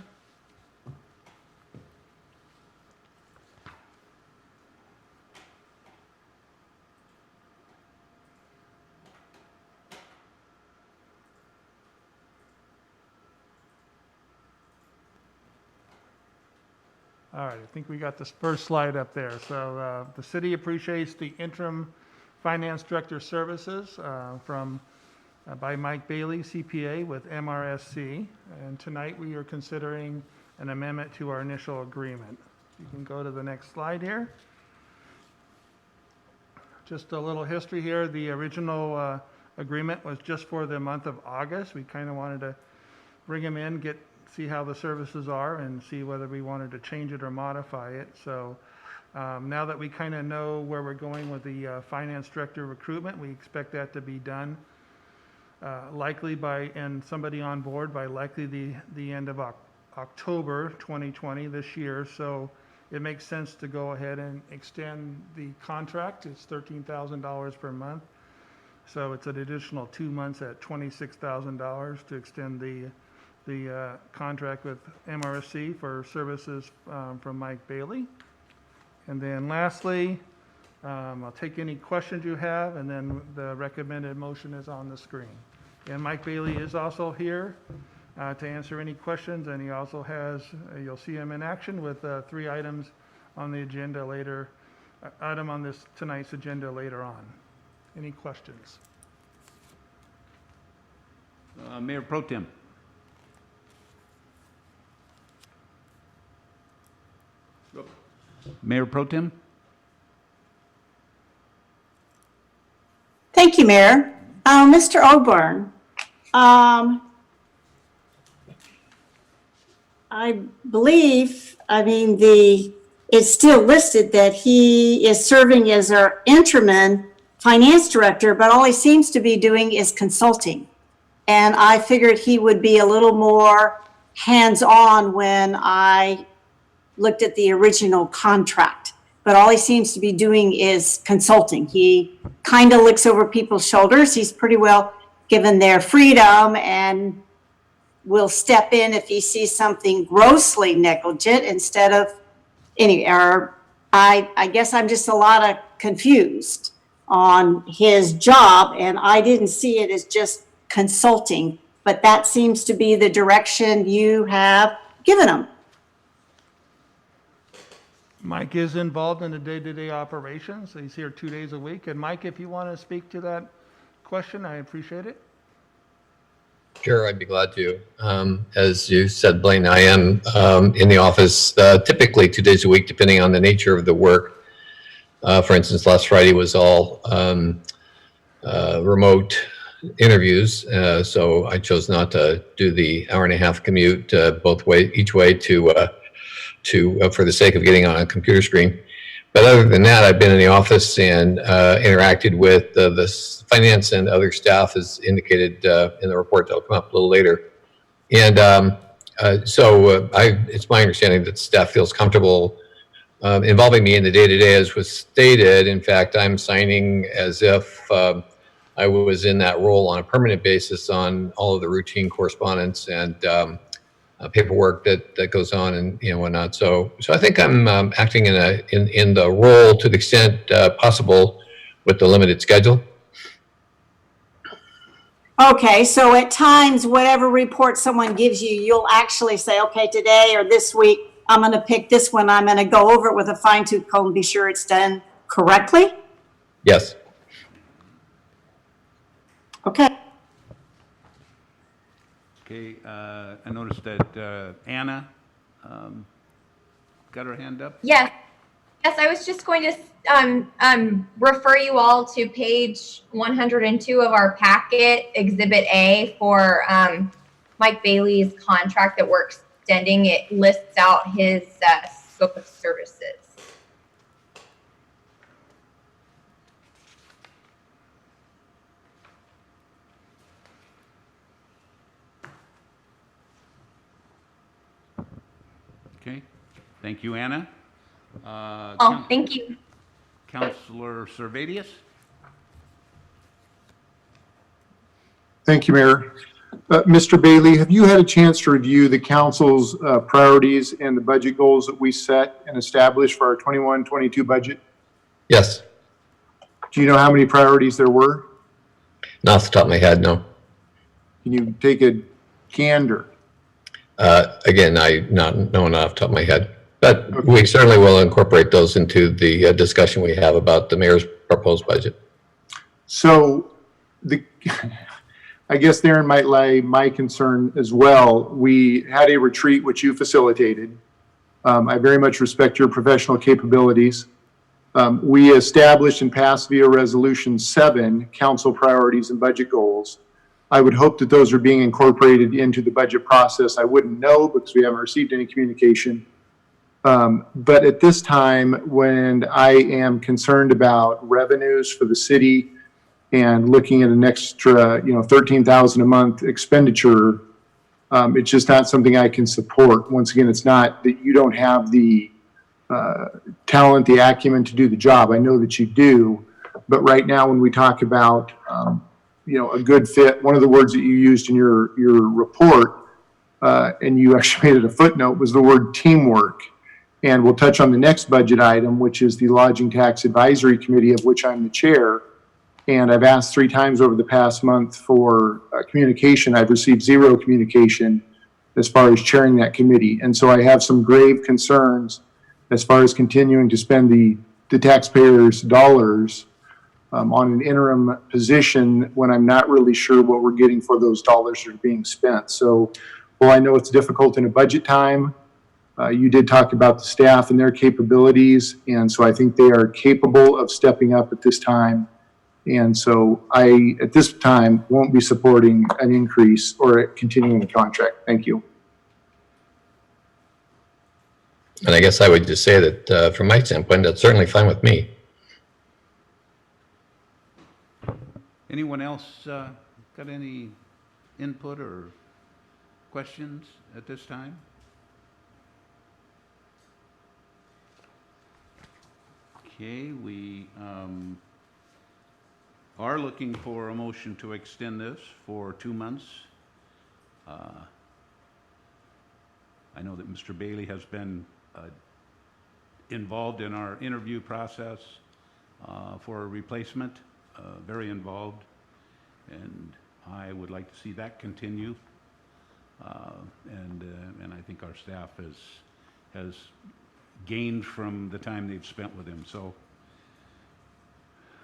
All right, I think we got this first slide up there. So the city appreciates the interim finance director services by Mike Bailey, CPA with MRSC. And tonight we are considering an amendment to our initial agreement. You can go to the next slide here. Just a little history here. The original agreement was just for the month of August. We kind of wanted to bring him in, see how the services are and see whether we wanted to change it or modify it. So now that we kind of know where we're going with the finance director recruitment, we expect that to be done likely and somebody on board by likely the end of October 2020 this year. So it makes sense to go ahead and extend the contract. It's $13,000 per month. So it's an additional 2 months at $26,000 to extend the contract with MRSC for services from Mike Bailey. And then lastly, I'll take any questions you have, and then the recommended motion is on the screen. And Mike Bailey is also here to answer any questions, and he also has, you'll see him in action with 3 items on the agenda later, item on this tonight's agenda later on. Any questions? Mayor Pro Tem. Mayor Pro Tem? Thank you, Mayor. Mr. Oborn, I believe, it's still listed that he is serving as our interim finance director, but all he seems to be doing is consulting. And I figured he would be a little more hands-on when I looked at the original contract. But all he seems to be doing is consulting. He kind of looks over people's shoulders. He's pretty well given their freedom and will step in if he sees something grossly negligent instead of I guess I'm just a lot of confused on his job, and I didn't see it as just consulting, but that seems to be the direction you have given him. Mike is involved in the day-to-day operations. He's here 2 days a week. And Mike, if you want to speak to that question, I appreciate it. Sure, I'd be glad to. As you said, Blaine, I am in the office typically 2 days a week, depending on the nature of the work. For instance, last Friday was all remote interviews, so I chose not to do the hour-and-a-half commute each way for the sake of getting on a computer screen. But other than that, I've been in the office and interacted with the finance and other staff, as indicated in the report that'll come up a little later. And it's my understanding that staff feels comfortable involving me in the day-to-day, as was stated. In fact, I'm signing as if I was in that role on a permanent basis on all of the routine correspondence and paperwork that goes on and whatnot. So I think I'm acting in the role to the extent possible with the limited schedule. Okay, so at times, whatever report someone gives you, you'll actually say, okay, today or this week, I'm going to pick this one. I'm going to go over it with a fine tooth comb, be sure it's done correctly. Yes. Okay. Okay, I noticed that Anna got her hand up. Yes. Yes, I was just going to refer you all to page 102 of our packet, Exhibit A, for Mike Bailey's contract that we're extending. It lists out his scope of services. Okay, thank you, Anna. Thank you. Councilor Servadius? Thank you, Mayor. Mr. Bailey, have you had a chance to review the council's priorities and the budget goals that we set and established for our 21-22 budget? Yes. Do you know how many priorities there were? Not off the top of my head, no. Can you take a gander? Again, I not knowing off the top of my head. But we certainly will incorporate those into the discussion we have about the mayor's proposed budget. So, I guess therein might lie my concern as well. We had a retreat which you facilitated. I very much respect your professional capabilities. We established and passed via Resolution 7 council priorities and budget goals. I would hope that those are being incorporated into the budget process. I wouldn't know because we haven't received any communication. But at this time, when I am concerned about revenues for the city and looking at an extra, $13,000 a month expenditure, it's just not something I can support. Once again, it's not that you don't have the talent, the acumen to do the job. I know that you do. But right now, when we talk about, a good fit, one of the words that you used in your report, and you actually made it a footnote, was the word teamwork. And we'll touch on the next budget item, which is the Lodging Tax Advisory Committee, of which I'm the chair. And I've asked 3 times over the past month for communication. I've received 0 communication as far as chairing that committee. And so I have some grave concerns as far as continuing to spend the taxpayers' dollars on an interim position when I'm not really sure what we're getting for those dollars that are being spent. So while I know it's difficult in a budget time, you did talk about the staff and their capabilities, and so I think they are capable of stepping up at this time. And so I, at this time, won't be supporting an increase or continuing the contract. Thank you. And I guess I would just say that from my standpoint, that's certainly fine with me. Anyone else got any input or questions at this time? Okay, we are looking for a motion to extend this for 2 months. I know that Mr. Bailey has been involved in our interview process for a replacement, very involved, and I would like to see that continue. And I think our staff has gained from the time they've spent with him. So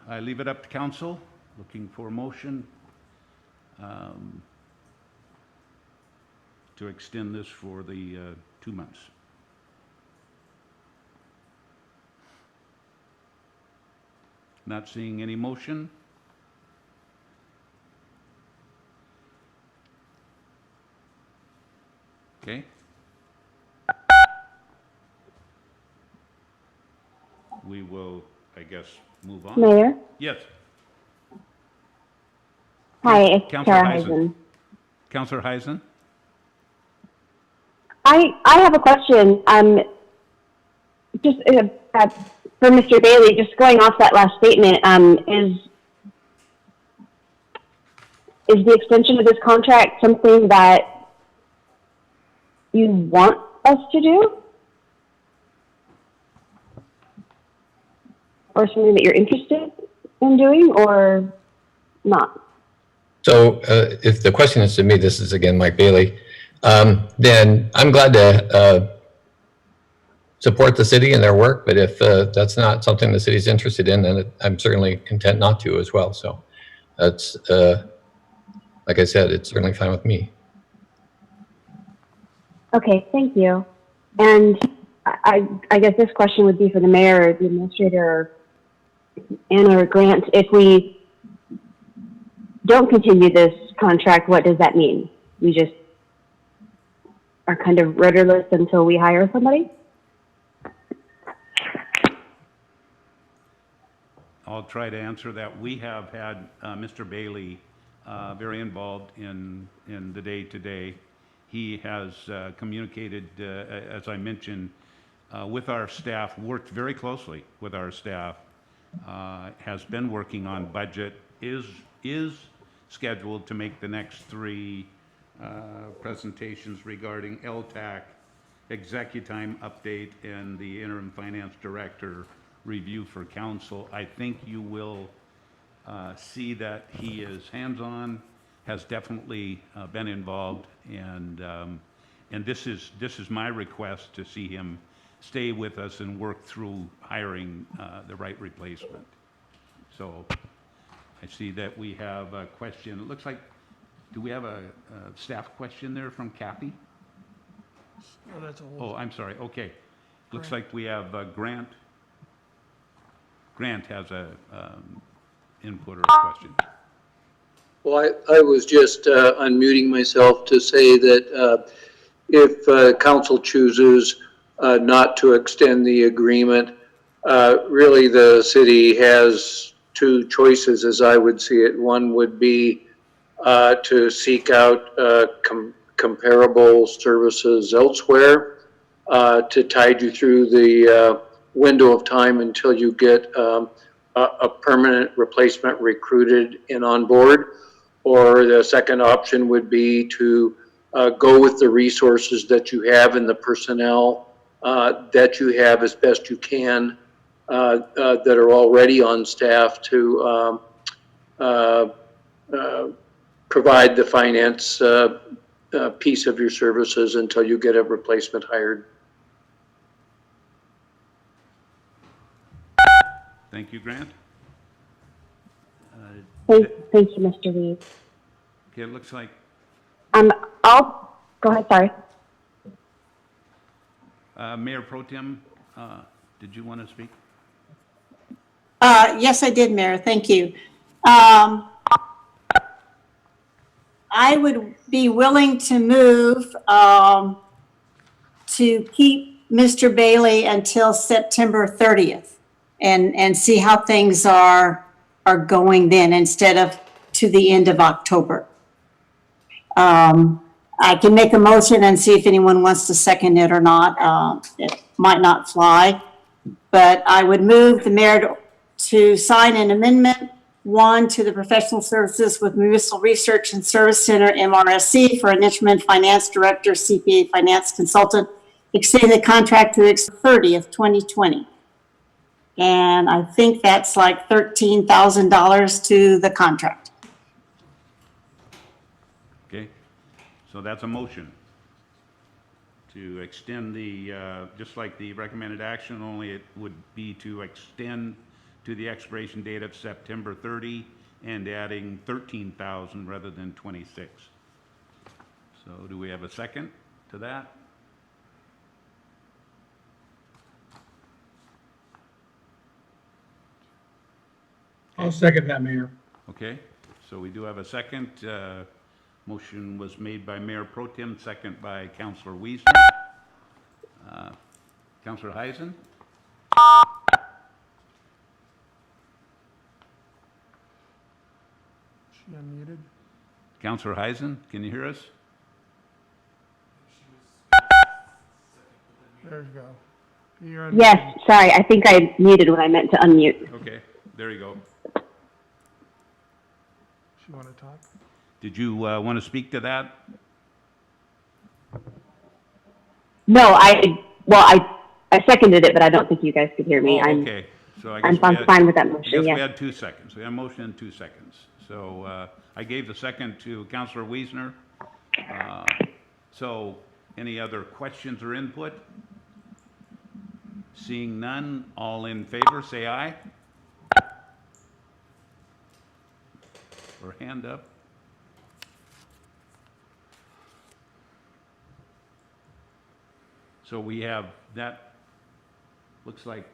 I leave it up to council, looking for a motion to extend this for the 2 months. Not seeing any motion. Okay. We will, I guess, move on. Mayor? Yes. Hi, it's Councilor Tara Heisen. Heisen. Councilor Heisen? I have a question. Just for Mr. Bailey, just going off that last statement, is the extension of this contract something that you want us to do? Or something that you're interested in doing, or not? So if the question is to me, this is again Mike Bailey, then I'm glad to support the city and their work. But if that's not something the city's interested in, then I'm certainly content not to as well. So that's, like I said, it's certainly fine with me. Okay, thank you. And I guess this question would be for the mayor, or the administrator, Anna or Grant. If we don't continue this contract, what does that mean? We just are kind of rudderless until we hire somebody? I'll try to answer that. We have had Mr. Bailey very involved in the day-to-day. He has communicated, as I mentioned, with our staff, worked very closely with our staff, has been working on budget, is scheduled to make the next 3 presentations regarding LTAC, executime update, and the interim finance director review for council. I think you will see that he is hands-on, has definitely been involved, and this is my request, to see him stay with us and work through hiring the right replacement. So I see that we have a question. It looks like, do we have a staff question there from Kathy? Oh, that's old. Oh, I'm sorry. Okay. Looks like we have Grant. Grant has a input or a question. Well, I was just unmuting myself to say that if council chooses not to extend the agreement, really the city has 2 choices, as I would see it. One would be to seek out comparable services elsewhere to tide you through the window of time until you get a permanent replacement recruited and on board. Or the second option would be to go with the resources that you have and the personnel that you have as best you can that are already on staff to provide the finance piece of your services until you get a replacement hired. Thank you, Grant. Thank you, Mr. Reed. Okay, it looks like, I'll go ahead, sorry. Mayor Pro Tem, did you want to speak? Yes, I did, Mayor. Thank you. I would be willing to move to keep Mr. Bailey until September 30th and see how things are going then, instead of to the end of October. I can make a motion and see if anyone wants to second it or not. It might not fly, but I would move the mayor to sign an amendment 1 to the professional services with Municipal Research and Service Center, MRSC, for enrichment finance director, CPA finance consultant, extending the contract to 30th, 2020. And I think that's like $13,000 to the contract. Okay, so that's a motion to extend the, just like the recommended action, only it would be to extend to the expiration date of September 30 and adding 13,000 rather than 26. So do we have a second to that? I'll second that, Mayor. Okay, so we do have a second. Motion was made by Mayor Pro Tem, second by Councilor Wiesner. Councilor Heisen? She unmuted. Councilor Heisen, can you hear us? There you go. You're Yes, sorry, I think I muted when I meant to unmute. Okay, there you go. She want to talk? Did you want to speak to that? No, I seconded it, but I don't think you guys could hear me. Oh, okay. So I guess I'm fine with that motion, I guess yeah. we had 2 seconds. We had a motion in 2 seconds. So I gave the second to Councilor Wiesner. So any other questions or input? Seeing none, all in favor, say aye. Or hand up. So we have that, looks like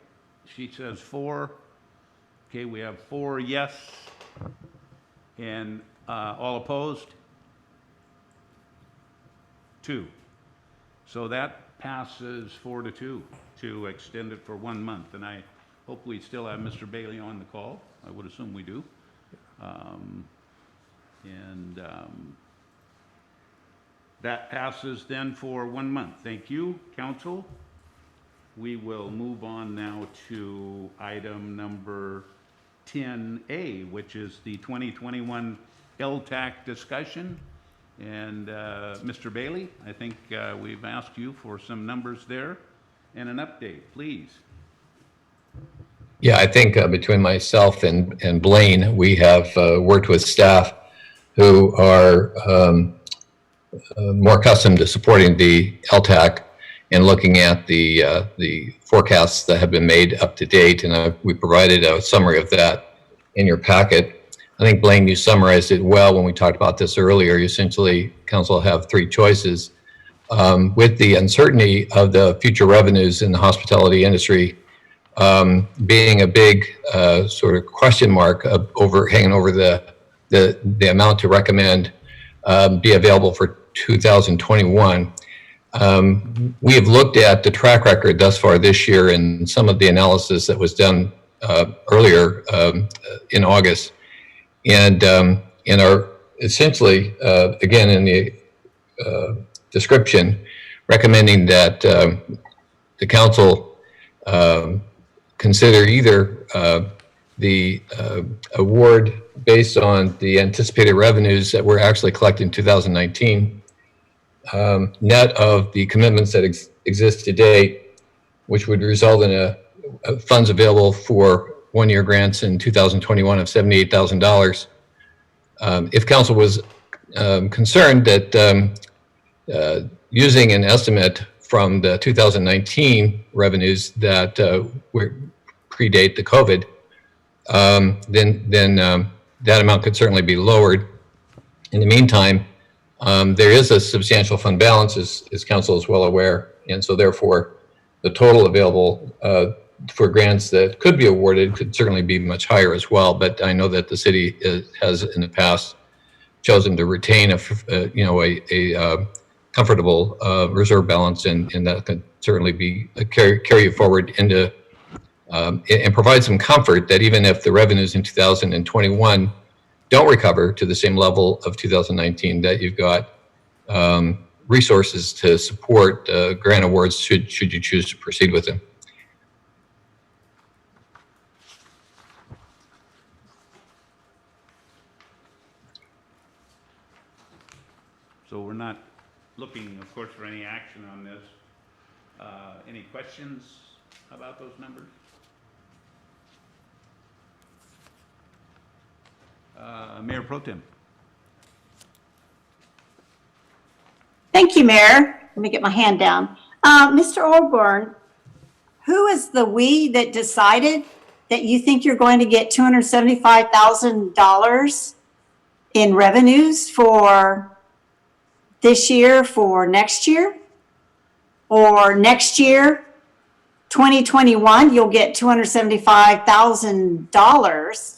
she says 4. Okay, we have 4 yes, and all opposed? 2. So that passes 4-2 to extend it for 1 month. And I hope we still have Mr. Bailey on the call. I would assume we do. That passes then for 1 month. Thank you, council. We will move on now to item number 10A, which is the 2021 LTAC discussion. And Mr. Bailey, I think we've asked you for some numbers there and an update, please. Yeah, I think between myself and Blaine, we have worked with staff who are more accustomed to supporting the LTAC and looking at the forecasts that have been made up to date. And we provided a summary of that in your packet. I think, Blaine, you summarized it well when we talked about this earlier. You essentially, council have 3 choices. With the uncertainty of the future revenues in the hospitality industry being a big sort of question mark hanging over the amount to recommend be available for 2021, we have looked at the track record thus far this year and some of the analysis that was done earlier in August. And are essentially, again, in the description, recommending that the council consider either the award based on the anticipated revenues that we're actually collecting in 2019, net of the commitments that exist today, which would result in a funds available for 1-year grants in 2021 of $78,000. If council was concerned that using an estimate from the 2019 revenues that predate the COVID, then that amount could certainly be lowered. In the meantime, there is a substantial fund balance, as council is well aware, and so therefore the total available for grants that could be awarded could certainly be much higher as well. But I know that the city has in the past chosen to retain a comfortable reserve balance, and that could certainly be carry it forward into and provide some comfort that even if the revenues in 2021 don't recover to the same level of 2019, that you've got resources to support grant awards should you choose to proceed with them. So we're not looking, of course, for any action on this. Any questions about those numbers? Mayor Pro Tem. Thank you, Mayor. Let me get my hand down. Mr. Orborn, who is the we that decided that you think you're going to get $275,000 in revenues for this year, for next year? Or next year, 2021, you'll get $275,000.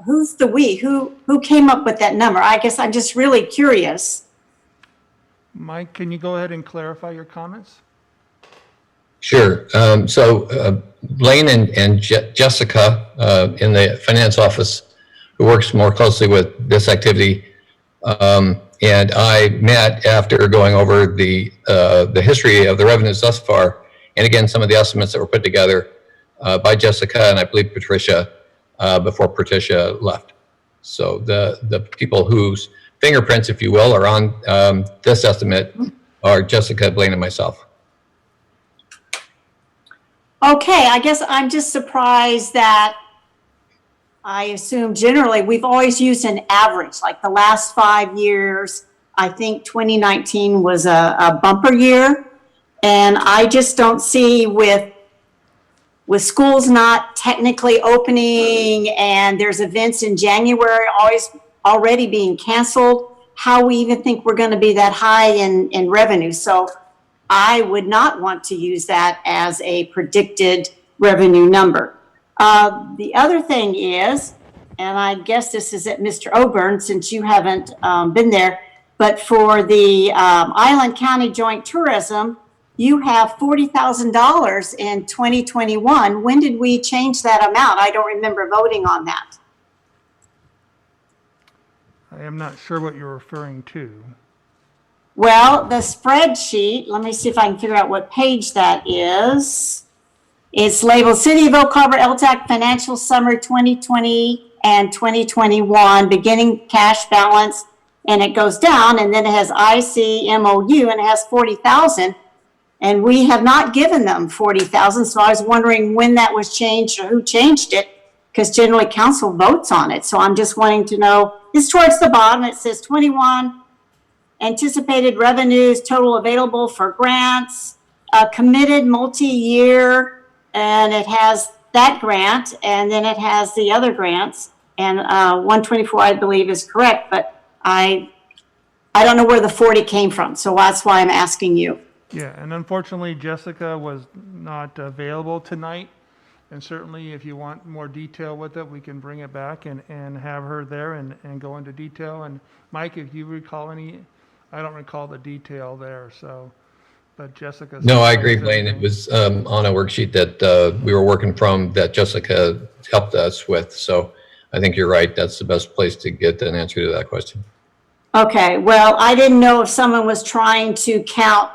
Who's the we? Who came up with that number? I guess I'm just really curious. Mike, can you go ahead and clarify your comments? Sure. So Blaine and Jessica in the finance office, who works more closely with this activity, and I met after going over the history of the revenues thus far, and again some of the estimates that were put together by Jessica and I believe Patricia before Patricia left. So the people whose fingerprints, if you will, are on this estimate are Jessica, Blaine, and myself. Okay, I guess I'm just surprised that I assume generally we've always used an average, like the last 5 years. I think 2019 was a bumper year. And I just don't see with schools not technically opening and there's events in January already being canceled, how we even think we're going to be that high in revenue. So I would not want to use that as a predicted revenue number. The other thing is, and I guess this is at Mr. Oburn, since you haven't been there, but for the Island County Joint Tourism, you have $40,000 in 2021. When did we change that amount? I don't remember voting on that. I am not sure what you're referring to. Well, the spreadsheet, let me see if I can figure out what page that is. It's labeled City of Oak Harbor LTAC Financial Summary 2020 and 2021, beginning cash balance, and it goes down, and then it has ICMOU, and it has 40,000. And we have not given them 40,000, so I was wondering when that was changed or who changed it, because generally council votes on it. So I'm just wanting to know, it's towards the bottom, it says 21, anticipated revenues, total available for grants, committed multi-year, and it has that grant, and then it has the other grants, and 124 I believe is correct, but I don't know where the 40 came from, so that's why I'm asking you. Yeah, and unfortunately, Jessica was not available tonight. And certainly, if you want more detail with it, we can bring it back and have her there and go into detail. And Mike, if you recall any, I don't recall the detail there, so, but Jessica. No, I agree, Blaine. It was on a worksheet that we were working from that Jessica helped us with. So I think you're right. That's the best place to get an answer to that question. Okay, well, I didn't know if someone was trying to count.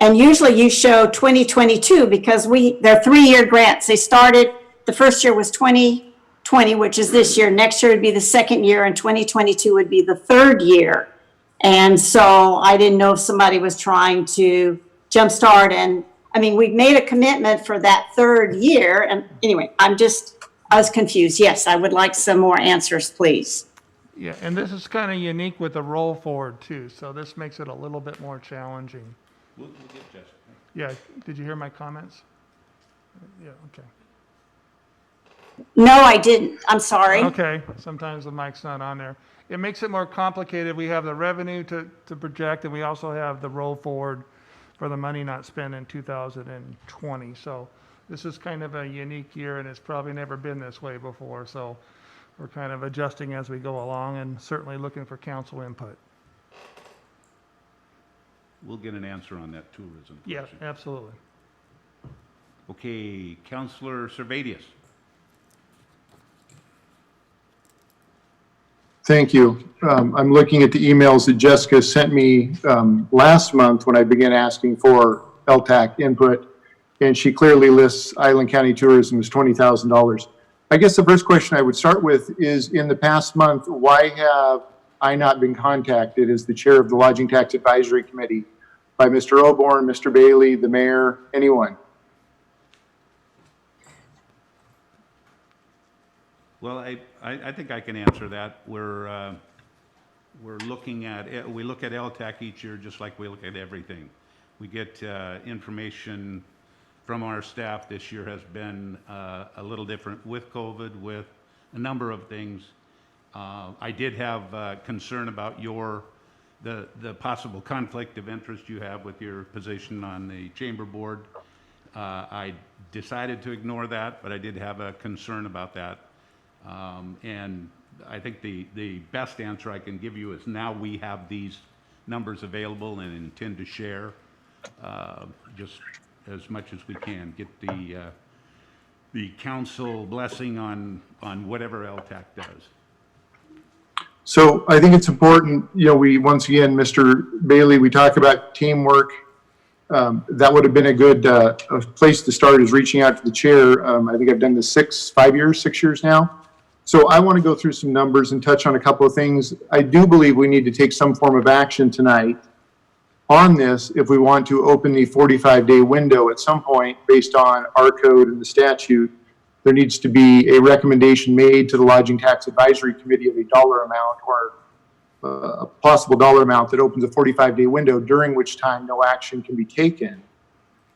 And usually you show 2022 because they're 3-year grants. They started, the first year was 2020, which is this year. Next year would be the second year, and 2022 would be the third year. And so I didn't know if somebody was trying to jumpstart. And I mean, we've made a commitment for that third year. And anyway, I was confused. Yes, I would like some more answers, please. Yeah, and this is kind of unique with the roll forward too. So this makes it a little bit more challenging. We'll get Jessica. Yeah, did you hear my comments? Yeah, okay. No, I didn't. I'm sorry. Okay, sometimes the mic's not on there. It makes it more complicated. We have the revenue to project, and we also have the roll forward for the money not spent in 2020. So this is kind of a unique year, and it's probably never been this way before. So we're kind of adjusting as we go along and certainly looking for council input. We'll get an answer on that tourism question. Yeah, absolutely. Okay, Councillor Servadius. Thank you. I'm looking at the emails that Jessica sent me last month when I began asking for LTAC input, and she clearly lists Island County Tourism as $20,000. I guess the first question I would start with is, in the past month, why have I not been contacted as the chair of the Lodging Tax Advisory Committee by Mr. Oborn, Mr. Bailey, the mayor, anyone? Well, I think I can answer that. We're looking at, we look at LTAC each year just like we look at everything. We get information from our staff. This year has been a little different with COVID, with a number of things. I did have concern about the possible conflict of interest you have with your position on the chamber board. I decided to ignore that, but I did have a concern about that. And I think the best answer I can give you is now we have these numbers available and intend to share just as much as we can, get the council blessing on whatever LTAC does. So I think it's important, we, once again, Mr. Bailey, we talk about teamwork. That would have been a good a place to start, is reaching out to the chair. I think I've done this 6 years now. So I want to go through some numbers and touch on a couple of things. I do believe we need to take some form of action tonight on this if we want to open the 45-day window at some point based on our code and the statute there needs to be a recommendation made to the Lodging Tax Advisory Committee of a dollar amount or a possible dollar amount that opens a 45-day window during which time no action can be taken.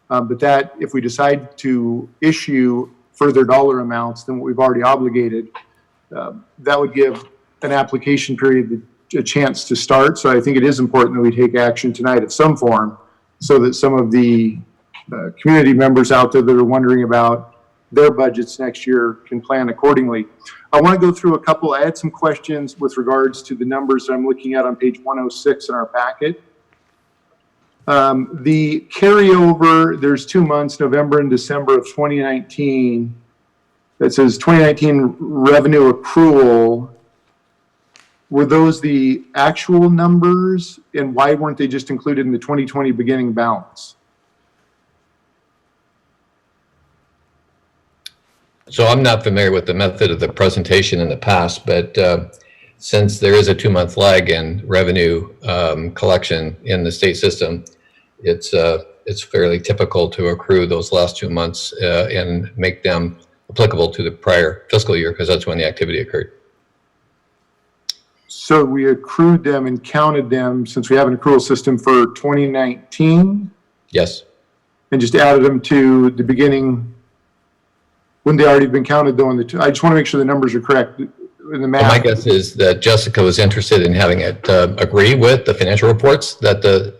But that, if we decide to issue further dollar amounts than what we've already obligated, that would give an application period a chance to start. So I think it is important that we take action tonight at some form so that some of the community members out there that are wondering about their budgets next year can plan accordingly. I want to go through a couple. I had some questions with regards to the numbers that I'm looking at on page 106 in our packet. The carryover, there's 2 months, November and December of 2019, that says 2019 revenue accrual. Were those the actual numbers, and why weren't they just included in the 2020 beginning balance? So I'm not familiar with the method of the presentation in the past, but since there is a 2-month lag in revenue collection in the state system, it's fairly typical to accrue those last 2 months and make them applicable to the prior fiscal year, because that's when the activity occurred. So we accrued them and counted them, since we have an accrual system for 2019? Yes. And just added them to the beginning. Wouldn't they already been counted though? I just want to make sure the numbers are correct in the math. Well, my guess is that Jessica was interested in having it agree with the financial reports that the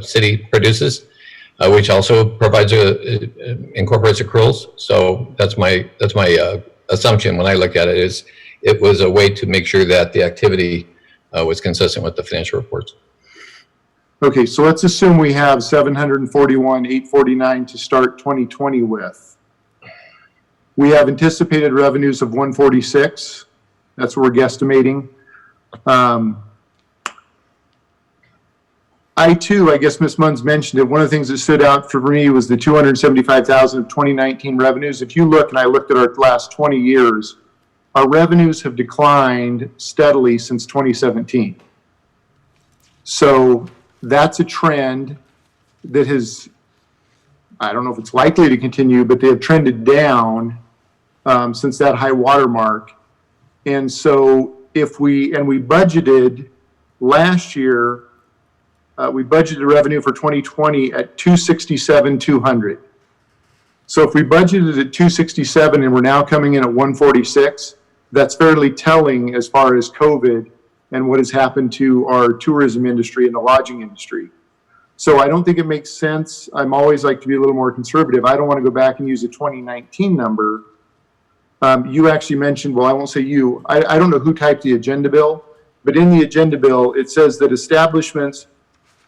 city produces, which also provides incorporates accruals. So that's my assumption when I look at it, is it was a way to make sure that the activity was consistent with the financial reports. Okay, so let's assume we have 741,849 to start 2020 with. We have anticipated revenues of 146. That's what we're guesstimating. I guess Ms. Munns mentioned it. One of the things that stood out for me was the 275,000 of 2019 revenues. If you look, and I looked at our last 20 years, our revenues have declined steadily since 2017. So that's a trend that has, I don't know if it's likely to continue, but they have trended down since that high water mark. And so we budgeted last year, we budgeted revenue for 2020 at 267,200. So if we budgeted at 267 and we're now coming in at 146, that's fairly telling as far as COVID and what has happened to our tourism industry and the lodging industry. So I don't think it makes sense. I'm always like to be a little more conservative. I don't want to go back and use a 2019 number. You actually mentioned, well, I won't say you, I don't know who typed the agenda bill, but in the agenda bill, it says that establishments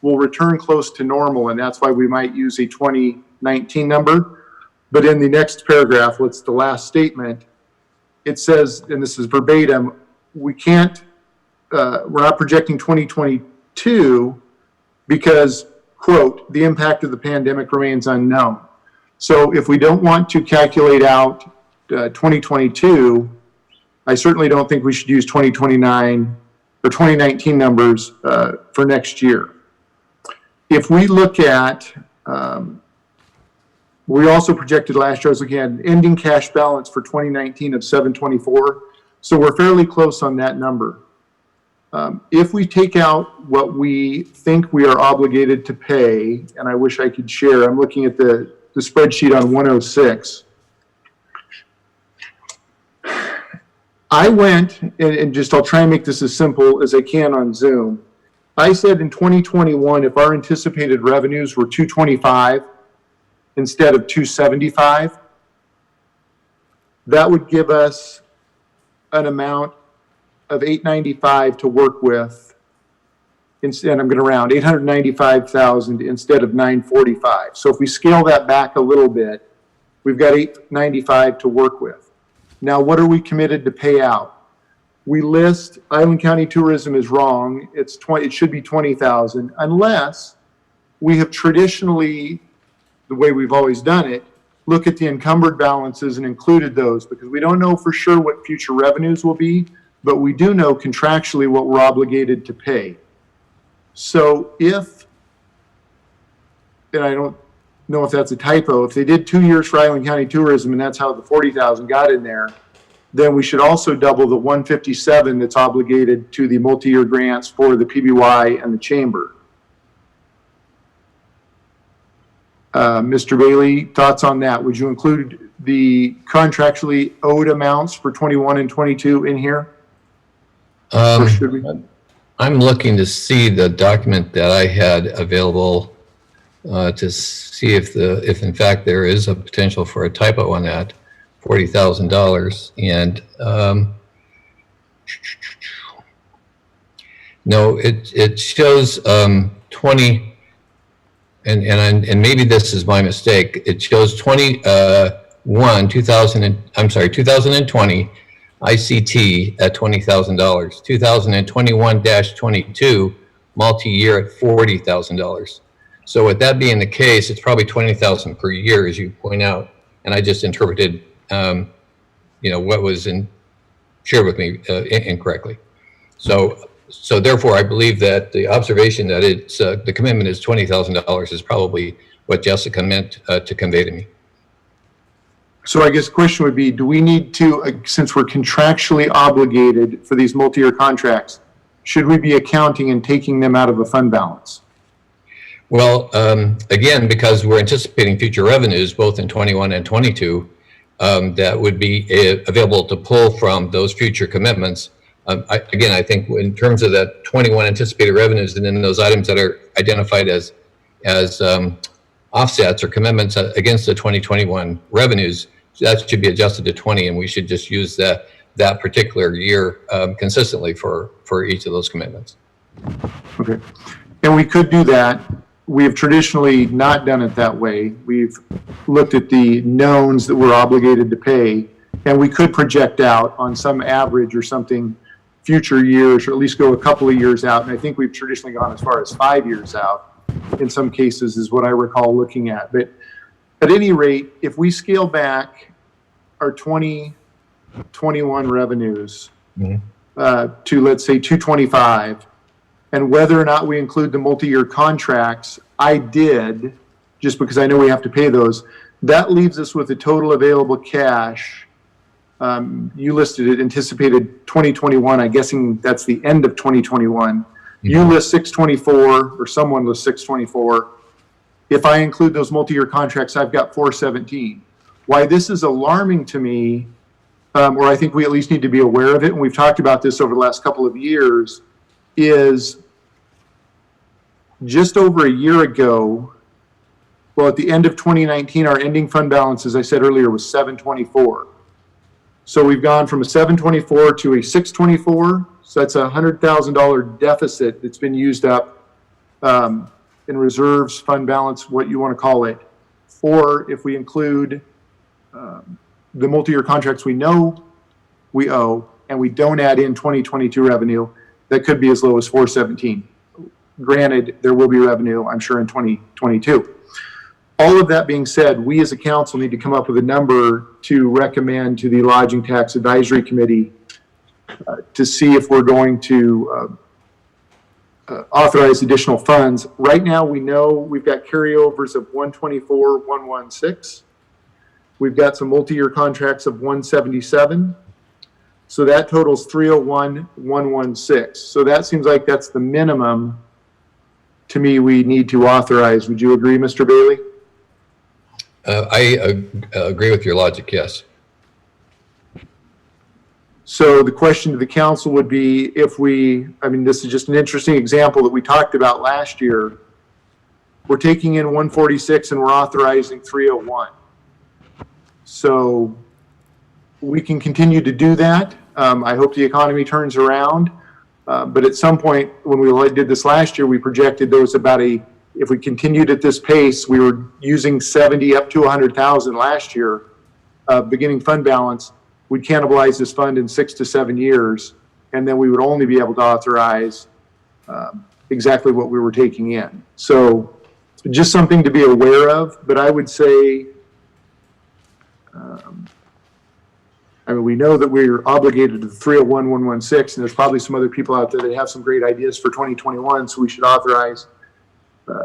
will return close to normal, and that's why we might use a 2019 number. But in the next paragraph, what's the last statement, it says, and this is verbatim, we're not projecting 2022 because, quote, the impact of the pandemic remains unknown. So if we don't want to calculate out 2022, I certainly don't think we should use 2029 or 2019 numbers for next year. If we look at, we also projected last year, I was looking at an ending cash balance for 2019 of 724. So we're fairly close on that number. If we take out what we think we are obligated to pay, and I wish I could share, I'm looking at the spreadsheet on 106. I went, and just I'll try and make this as simple as I can on Zoom. I said in 2021, if our anticipated revenues were 225 instead of 275, that would give us an amount of 895 to work with. Instead, I'm going to round 895,000 instead of 945. So if we scale that back a little bit, we've got 895 to work with. Now, what are we committed to pay out? We list Island County Tourism is wrong. It should be 20,000 unless we have traditionally, the way we've always done it, look at the encumbered balances and included those, because we don't know for sure what future revenues will be, but we do know contractually what we're obligated to pay. So if, and I don't know if that's a typo. If they did 2 years for Island County Tourism and that's how the 40,000 got in there, then we should also double the 157 that's obligated to the multi-year grants for the PBY and the chamber. Mr. Bailey, thoughts on that? Would you include the contractually owed amounts for 21 and 22 in here? Or should we? I'm looking to see the document that I had available to see if in fact there is a potential for a typo on that $40,000. And no, it shows 20. And maybe this is my mistake. It shows 2020 ICT at $20,000, 2021-22 multi-year at $40,000. So with that being the case, it's probably 20,000 per year, as you point out. And I just interpreted, what was shared with me incorrectly. So therefore, I believe that the observation that the commitment is $20,000 is probably what Jessica meant to convey to me. So I guess the question would be, do we need to, since we're contractually obligated for these multi-year contracts, should we be accounting and taking them out of a fund balance? Well, again, because we're anticipating future revenues, both in 21 and 22, that would be available to pull from those future commitments. I think in terms of that 21 anticipated revenues and then those items that are identified as offsets or commitments against the 2021 revenues, that should be adjusted to 20, and we should just use that particular year consistently for each of those commitments. Okay, and we could do that. We have traditionally not done it that way. We've looked at the knowns that we're obligated to pay, and we could project out on some average or something future years, or at least go a couple of years out. And I think we've traditionally gone as far as 5 years out in some cases is what I recall looking at. But at any rate, if we scale back our 2021 revenues to, let's say, 225, and whether or not we include the multi-year contracts, I did, just because I know we have to pay those, that leaves us with a total available cash. You listed it, anticipated 2021. I'm guessing that's the end of 2021. You list 624, or someone lists 624. If I include those multi-year contracts, I've got 417. Why this is alarming to me, or I think we at least need to be aware of it, and we've talked about this over the last couple of years, is just over a year ago, well, at the end of 2019, our ending fund balance, as I said earlier, was 724. So we've gone from a 724 to a 624. So that's a $100,000 deficit that's been used up in reserves, fund balance, what you want to call it. Or if we include the multi-year contracts we know we owe, and we don't add in 2022 revenue, that could be as low as 417. Granted, there will be revenue, I'm sure, in 2022. All of that being said, we as a council need to come up with a number to recommend to the Lodging Tax Advisory Committee to see if we're going to authorize additional funds. Right now, we know we've got carryovers of 124, 116. We've got some multi-year contracts of 177. So that totals 301, 116. So that seems like that's the minimum to me we need to authorize. Would you agree, Mr. Bailey? I agree with your logic, yes. So the question to the council would be, if we, this is just an interesting example that we talked about last year. We're taking in 146 and we're authorizing 301. So we can continue to do that. I hope the economy turns around. But at some point, when we did this last year, we projected there was about if we continued at this pace, we were using 70 up to 100,000 last year, beginning fund balance. We'd cannibalize this fund in 6 to 7 years, and then we would only be able to authorize exactly what we were taking in. So just something to be aware of, but I would say, we know that we're obligated to the 301, 116, and there's probably some other people out there that have some great ideas for 2021, so we should authorize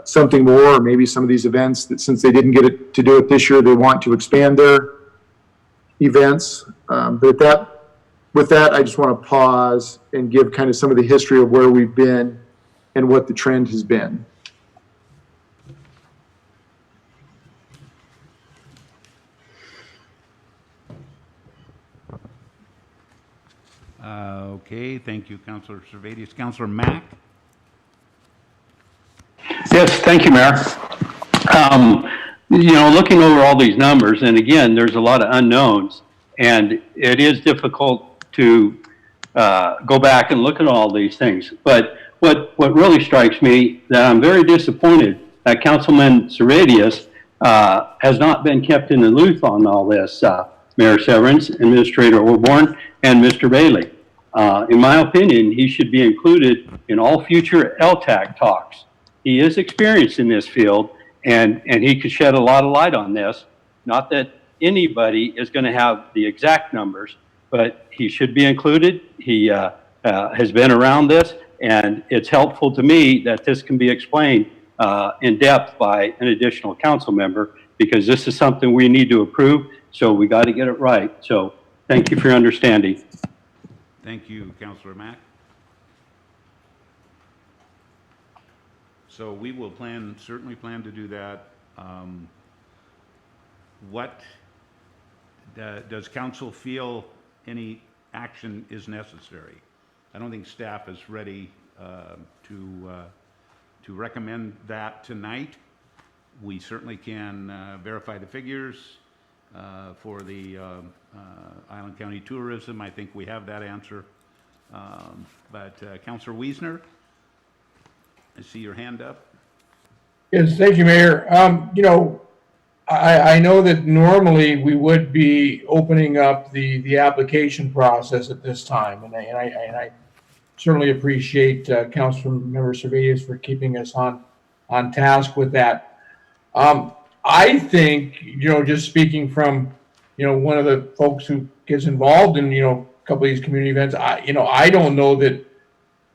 something more, or maybe some of these events that since they didn't get it to do it this year, they want to expand their events. But with that, I just want to pause and give kind of some of the history of where we've been and what the trend has been. Okay, thank you, Councilor Servatius. Councilor Mack? Yes, thank you, Mayor. Looking over all these numbers, and again, there's a lot of unknowns, and it is difficult to go back and look at all these things. But what really strikes me, that I'm very disappointed that Councilman Servatius has not been kept in the loop on all this. Mayor Severance, Administrator Orborn, and Mr. Bailey. In my opinion, he should be included in all future LTAC talks. He is experienced in this field, and he could shed a lot of light on this. Not that anybody is going to have the exact numbers, but he should be included. He has been around this, and it's helpful to me that this can be explained in depth by an additional council member, because this is something we need to approve, so we got to get it right. So thank you for your understanding. Thank you, Councilor Mack. So we will certainly plan to do that. Does council feel any action is necessary? I don't think staff is ready to recommend that tonight. We certainly can verify the figures for the Island County tourism. I think we have that answer. But Councilor Wiesner, I see your hand up. Yes, thank you, Mayor. I know that normally we would be opening up the application process at this time, and I certainly appreciate Councilmember Servatius for keeping us on task with that. I think, just speaking from, one of the folks who gets involved in, a couple of these community events, I don't know that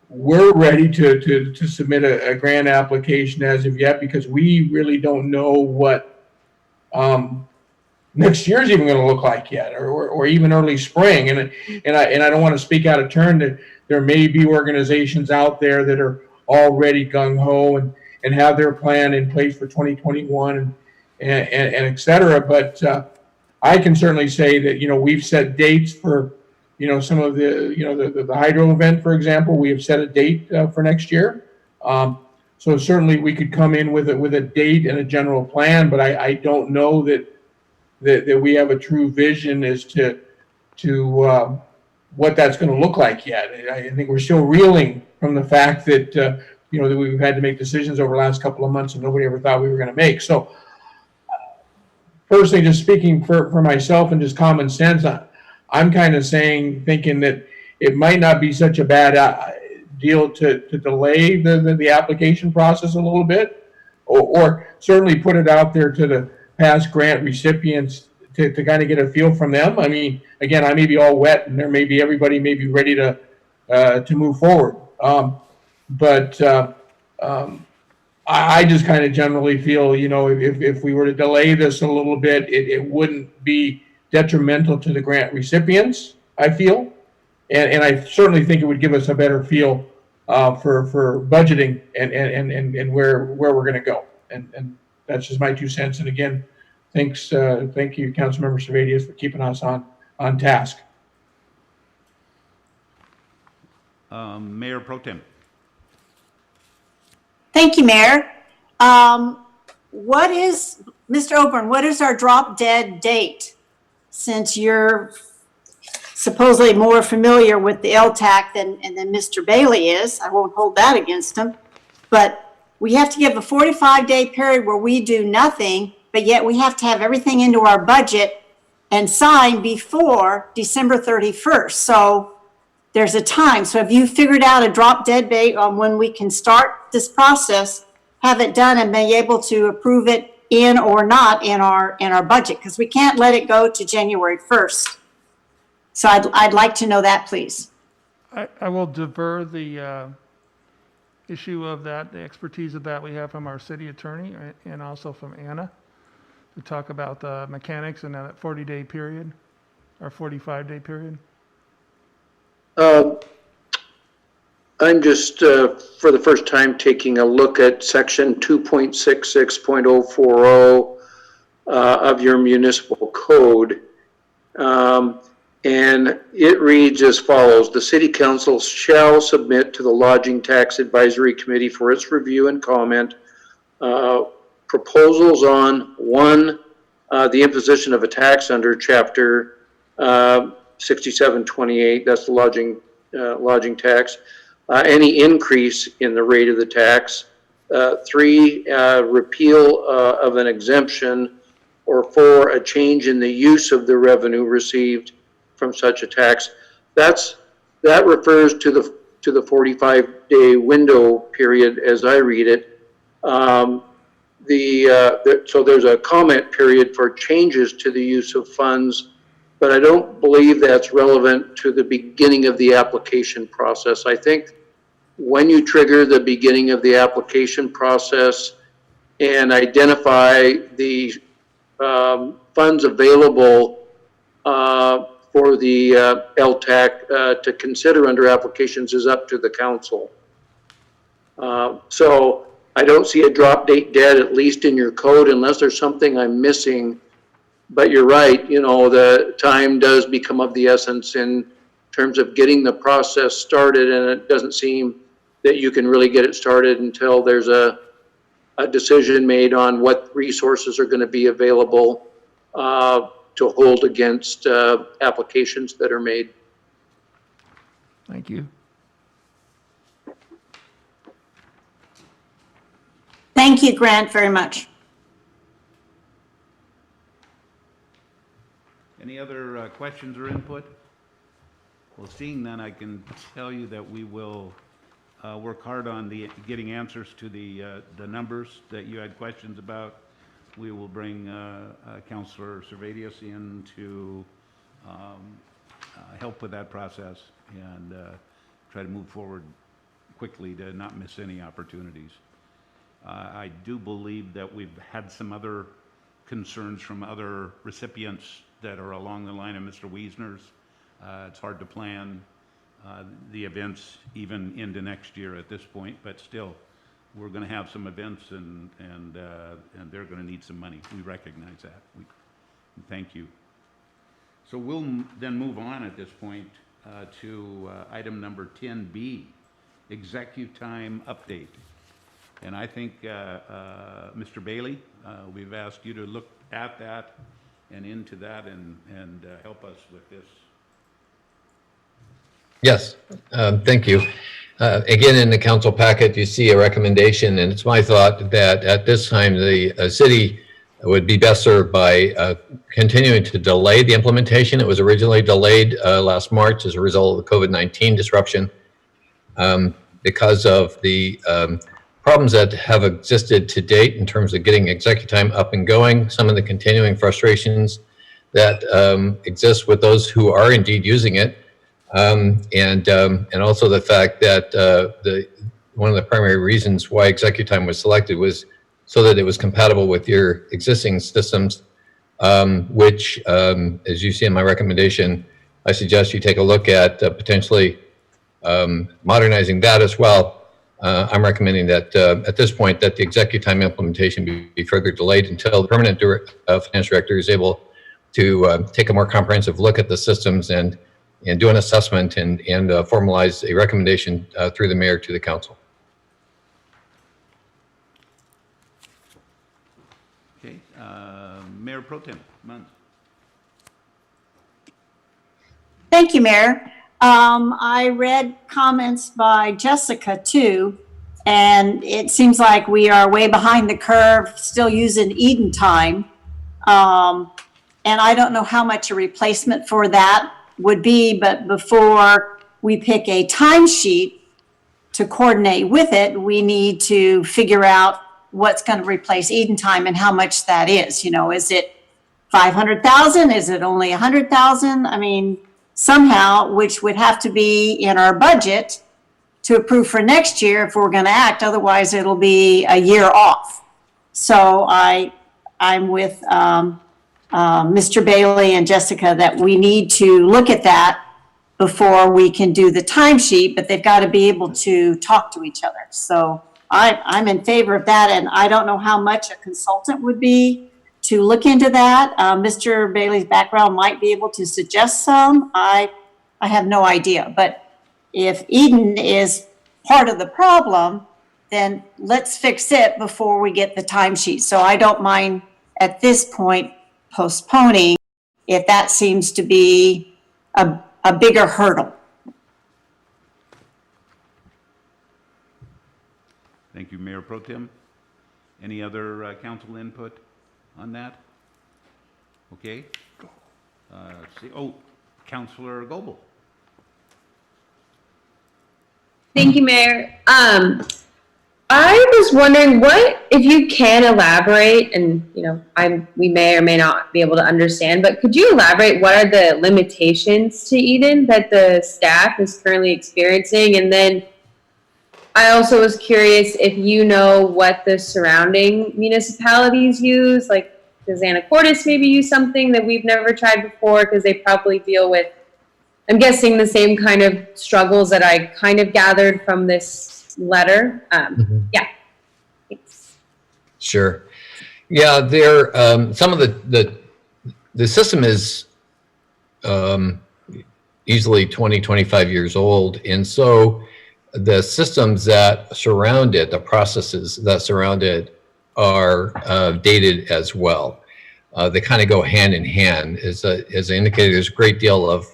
we're ready to submit a grant application as of yet, because we really don't know what next year's even going to look like yet, or even early spring. And I don't want to speak out of turn that there may be organizations out there that are already gung-ho and have their plan in place for 2021 and et cetera. But I can certainly say that, we've set dates for, some of the hydro event, for example. We have set a date for next year. So certainly we could come in with a date and a general plan, but I don't know that we have a true vision as to what that's going to look like yet. I think we're still reeling from the fact that that we've had to make decisions over the last couple of months and nobody ever thought we were going to make. So personally, just speaking for myself and just common sense, I'm kind of thinking that it might not be such a bad deal to delay the application process a little bit, or certainly put it out there to the past grant recipients to kind of get a feel from them. I mean, again, I may be all wet, and everybody may be ready to move forward. But I just kind of generally feel, if we were to delay this a little bit, it wouldn't be detrimental to the grant recipients, I feel. And I certainly think it would give us a better feel for budgeting and where we're going to go. And that's just my 2 cents. And again, thank you, Councilmember Servatius, for keeping us on task. Mayor Pro Tem. Thank you, Mayor. Mr. Oborn, what is our drop dead date? Since you're supposedly more familiar with the LTAC than Mr. Bailey is, I won't hold that against him. But we have to give a 45-day period where we do nothing, but yet we have to have everything into our budget and sign before December 31st. So there's a time. So have you figured out a drop dead date on when we can start this process, have it done, and be able to approve it in or not in our budget? Because we can't let it go to January 1st. So I'd like to know that, please. I will defer the issue of that, the expertise of that we have from our city attorney and also from Anna to talk about the mechanics in that 40-day period or 45-day period. I'm just, for the first time, taking a look at section 2.66.040 of your municipal code. And it reads as follows: the city council shall submit to the Lodging Tax Advisory Committee for its review and comment proposals on, one, the imposition of a tax under chapter 6728, that's the lodging tax, any increase in the rate of the tax, 3, repeal of an exemption, or 4, a change in the use of the revenue received from such a tax. That refers to the 45-day window period as I read it. So there's a comment period for changes to the use of funds, but I don't believe that's relevant to the beginning of the application process. I think when you trigger the beginning of the application process and identify the funds available for the LTAC to consider under applications is up to the council. So I don't see a drop date dead, at least in your code, unless there's something I'm missing. But you're right, you know, the time does become of the essence in terms of getting the process started, and it doesn't seem that you can really get it started until there's a decision made on what resources are going to be available to hold against applications that are made. Thank you. Thank you, Grant, very much. Any other questions or input? Well, seeing none, I can tell you that we will work hard on getting answers to the numbers that you had questions about. We will bring Councillor Servadius in to help with that process and try to move forward quickly to not miss any opportunities. I do believe that we've had some other concerns from other recipients that are along the line of Mr. Wiesner's. It's hard to plan the events even into next year at this point, but still, we're going to have some events and they're going to need some money. We recognize that. Thank you. So we'll then move on at this point to item number 10B, executive time update. And I think, Mr. Bailey, we've asked you to look at that and into that and help us with this. Yes, thank you. Again, in the council packet, you see a recommendation, and it's my thought that at this time, the city would be best served by continuing to delay the implementation. It was originally delayed last March as a result of the COVID-19 disruption. Because of the problems that have existed to date in terms of getting executive time up and going, some of the continuing frustrations that exist with those who are indeed using it, and also the fact that one of the primary reasons why executive time was selected was so that it was compatible with your existing systems, which, as you see in my recommendation, I suggest you take a look at potentially modernizing that as well. I'm recommending that at this point that the executive time implementation be further delayed until the permanent finance director is able to take a more comprehensive look at the systems and do an assessment and formalize a recommendation through the mayor to the council. Okay, Mayor Pro Tem Munz. Thank you, Mayor. I read comments by Jessica too, and it seems like we are way behind the curve, still using Eden time. And I don't know how much a replacement for that would be, but before we pick a timesheet to coordinate with it, we need to figure out what's going to replace Eden time and how much that is. You know, is it 500,000? Is it only 100,000? I mean, somehow, which would have to be in our budget to approve for next year if we're going to act. Otherwise, it'll be a year off. So I'm with Mr. Bailey and Jessica that we need to look at that before we can do the timesheet, but they've got to be able to talk to each other. So I'm in favor of that, and I don't know how much a consultant would be to look into that. Mr. Bailey's background might be able to suggest some. I have no idea, but if Eden is part of the problem, then let's fix it before we get the timesheet. So I don't mind at this point postponing if that seems to be a bigger hurdle. Thank you, Mayor Pro Tem. Any other council input on that? Okay. Councilor Goebel. Thank you, Mayor. I was wondering what, if you can elaborate, and we may or may not be able to understand, but could you elaborate what are the limitations to Eden that the staff is currently experiencing? And then I also was curious if you know what the surrounding municipalities use, like does Anacortes maybe use something that we've never tried before, because they probably deal with, I'm guessing, the same kind of struggles that I kind of gathered from this letter. Yeah. Thanks. Sure. Yeah, there. Some of the system is easily 20, 25 years old, and so the systems that surround it, the processes that surround it, are dated as well. They kind of go hand in hand. As I indicated, there's a great deal of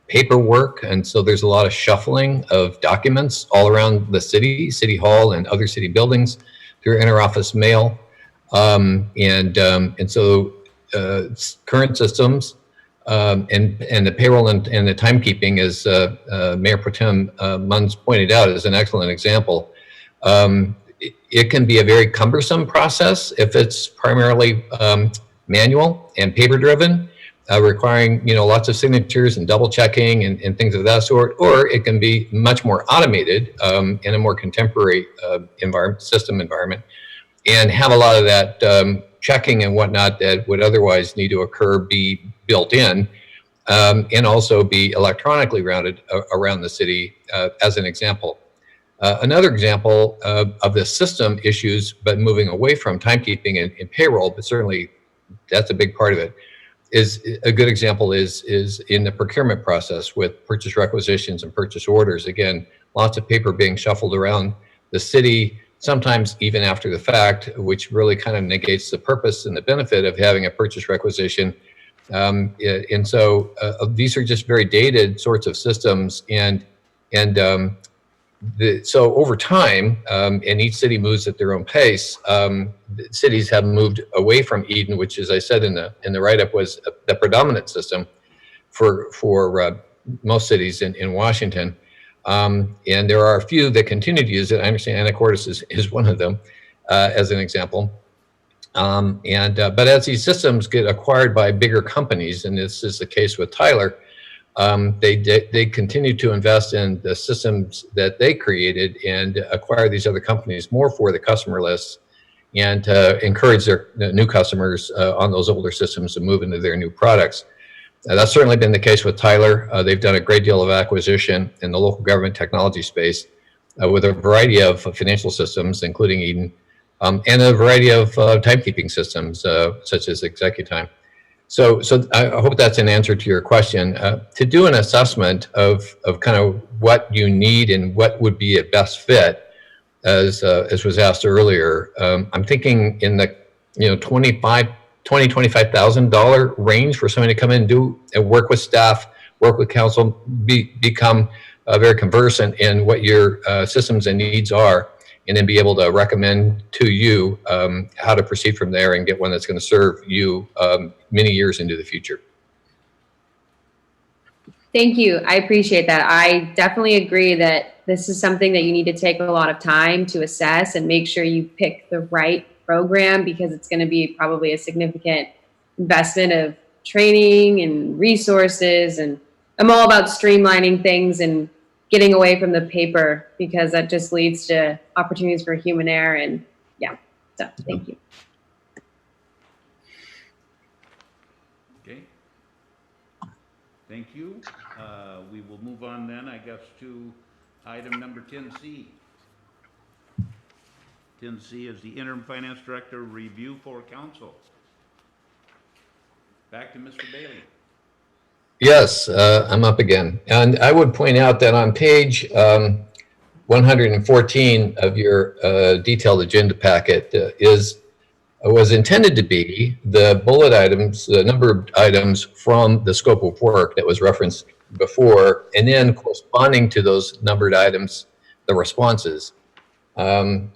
paperwork, and so there's a lot of shuffling of documents all around the city hall and other city buildings through interoffice mail, and so current systems and the payroll and the timekeeping, as Mayor Pro Tem Munns pointed out, is an excellent example. It can be a very cumbersome process if it's primarily manual and paper driven, requiring lots of signatures and double checking and things of that sort, or it can be much more automated in a more contemporary system environment, and have a lot of that checking and whatnot that would otherwise need to occur be built in, and also be electronically routed around the city, as an example. Another example of the system issues, but moving away from timekeeping and payroll, but certainly that's a big part of it, is a good example is in the procurement process with purchase requisitions and purchase orders. Again, lots of paper being shuffled around the city, sometimes even after the fact, which really kind of negates the purpose and the benefit of having a purchase requisition. And so these are just very dated sorts of systems, so over time, and each city moves at their own pace, cities have moved away from Eden, which, as I said in the write-up, was the predominant system for most cities in Washington. And there are a few that continue to use it. I understand Anacortes is one of them, as an example. But as these systems get acquired by bigger companies, and this is the case with Tyler, they continue to invest in the systems that they created and acquire these other companies more for the customer lists, and encourage their new customers on those older systems to move into their new products. That's certainly been the case with Tyler. They've done a great deal of acquisition in the local government technology space with a variety of financial systems, including Eden, and a variety of timekeeping systems, such as ExecuTime. So I hope that's an answer to your question. To do an assessment of kind of what you need and what would be a best fit, as was asked earlier, I'm thinking in the $25,000 range for somebody to come in and do and work with staff, work with council, become very conversant in what your systems and needs are, and then be able to recommend to you how to proceed from there and get one that's going to serve you many years into the future. Thank you. I appreciate that. I definitely agree that this is something that you need to take a lot of time to assess and make sure you pick the right program, because it's going to be probably a significant investment of training and resources. And I'm all about streamlining things and getting away from the paper, because that just leads to opportunities for human error. And yeah, so thank you. Okay. Thank you. We will move on then, I guess, to item number 10C. 10C is the interim finance director review for council. Back to Mr. Bailey. Yes, I'm up again. And I would point out that on page 114 of your detailed agenda packet was intended to be the bullet items, the number of items from the scope of work that was referenced before, and then corresponding to those numbered items, the responses. And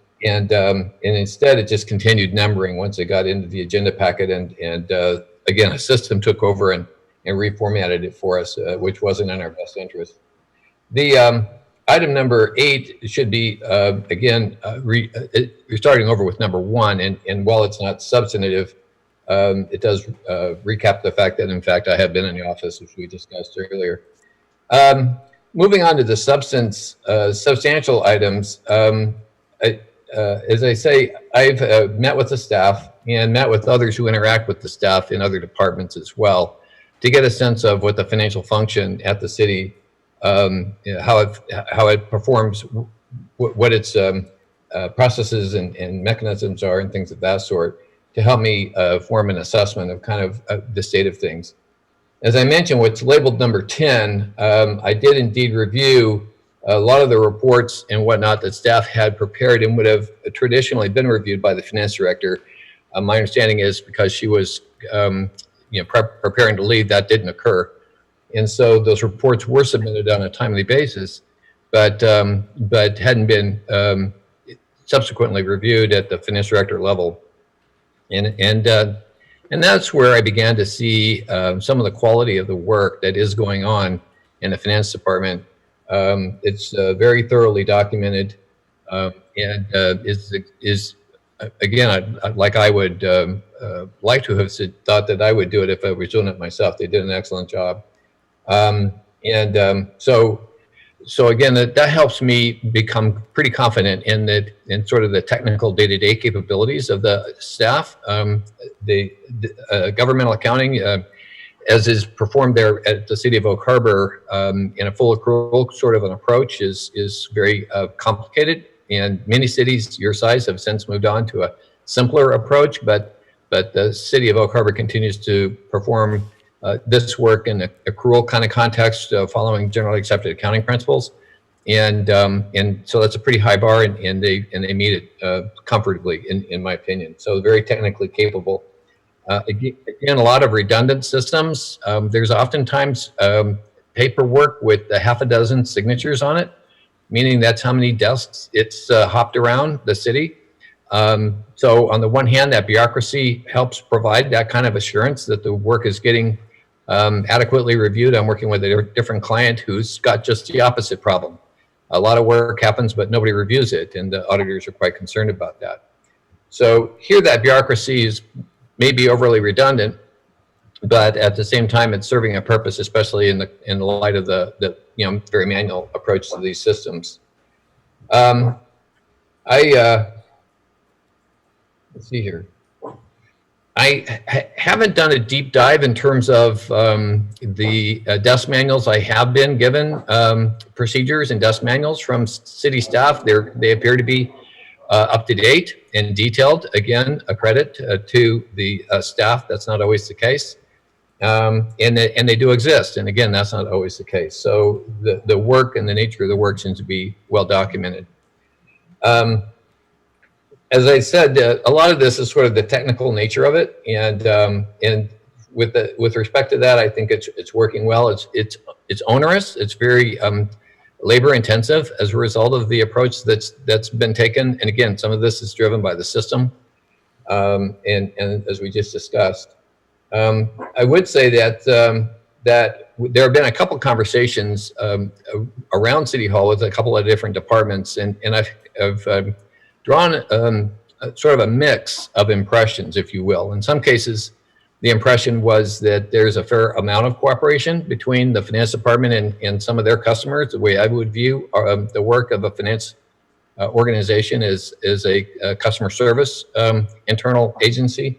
instead it just continued numbering once it got into the agenda packet, and again, a system took over and reformatted it for us, which wasn't in our best interest. The item number 8 should be, again, you're starting over with number 1, and while it's not substantive, it does recap the fact that, in fact, I have been in the office, which we discussed earlier. Moving on to the substantial items, as I say, I've met with the staff and met with others who interact with the staff in other departments as well, to get a sense of what the financial function at the city, how it performs, what its processes and mechanisms are, and things of that sort, to help me form an assessment of kind of the state of things. As I mentioned, what's labeled number 10, I did indeed review a lot of the reports and whatnot that staff had prepared and would have traditionally been reviewed by the finance director. My understanding is because she was preparing to leave, that didn't occur. And so those reports were submitted on a timely basis, but hadn't been subsequently reviewed at the finance director level. And that's where I began to see some of the quality of the work that is going on in the finance department. It's very thoroughly documented, and is again, I would like to have thought that I would do it if I was doing it myself. They did an excellent job. So again, that helps me become pretty confident in sort of the technical day-to-day capabilities of the staff. The governmental accounting, as is performed there at the City of Oak Harbor, in a full accrual sort of an approach, is very complicated. And many cities your size have since moved on to a simpler approach, but the City of Oak Harbor continues to perform this work in an accrual kind of context, following generally accepted accounting principles, and so that's a pretty high bar, and they meet it comfortably, in my opinion. So very technically capable. Again, a lot of redundant systems. There's oftentimes paperwork with a half a dozen signatures on it, meaning that's how many desks it's hopped around the city. So on the one hand, that bureaucracy helps provide that kind of assurance that the work is getting adequately reviewed. I'm working with a different client who's got just the opposite problem. A lot of work happens, but nobody reviews it, and the auditors are quite concerned about that. So here, that bureaucracy is maybe overly redundant, but at the same time, it's serving a purpose, especially in the light of the very manual approach to these systems. Let's see here. I haven't done a deep dive in terms of the desk manuals. I have been given procedures and desk manuals from city staff. They appear to be up to date and detailed. Again, a credit to the staff. That's not always the case. And they do exist. And again, that's not always the case. So the work and the nature of the work seems to be well documented. As I said, a lot of this is sort of the technical nature of it, and with respect to that, I think it's working well. It's onerous. It's very labor intensive as a result of the approach that's been taken. And again, some of this is driven by the system, and as we just discussed, I would say that there have been a couple conversations around City Hall with a couple of different departments, and I've drawn sort of a mix of impressions, if you will. In some cases, the impression was that there's a fair amount of cooperation between the finance department and some of their customers. The way I would view the work of a finance organization is a customer service internal agency,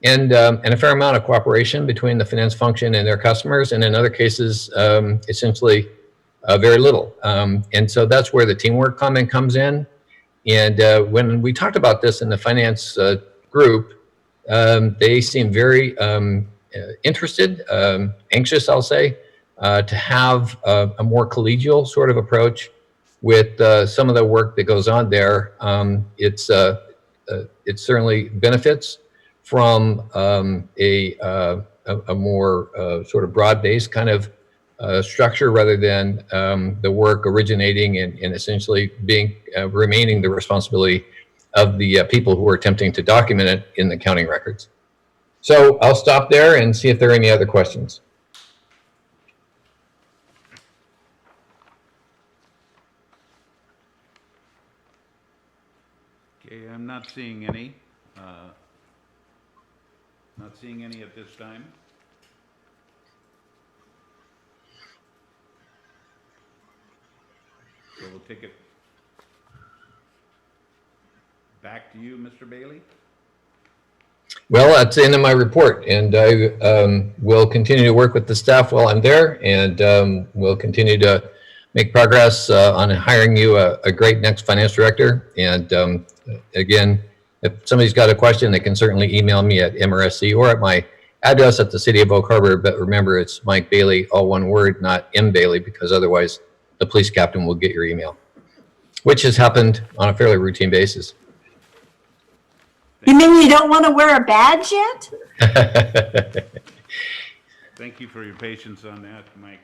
and a fair amount of cooperation between the finance function and their customers, and in other cases, essentially very little. And so that's where the teamwork comment comes in. And when we talked about this in the finance group, they seem very interested, anxious, I'll say, to have a more collegial sort of approach with some of the work that goes on there. It certainly benefits from a more sort of broad-based kind of structure rather than the work originating and essentially being remaining the responsibility of the people who are attempting to document it in the accounting records. So I'll stop there and see if there are any other questions. Okay, I'm not seeing any. Not seeing any at this time. So we'll take it back to you, Mr. Bailey. Well, that's the end of my report, and I will continue to work with the staff while I'm there, and we'll continue to make progress on hiring you a great next finance director. And again, if somebody's got a question, they can certainly email me at MRSC or at my address at the City of Oak Harbor. But remember, it's Mike Bailey, all one word, not M. Bailey, because otherwise the police captain will get your email, which has happened on a fairly routine basis. You mean you don't want to wear a badge yet? Thank you for your patience on that, Mike.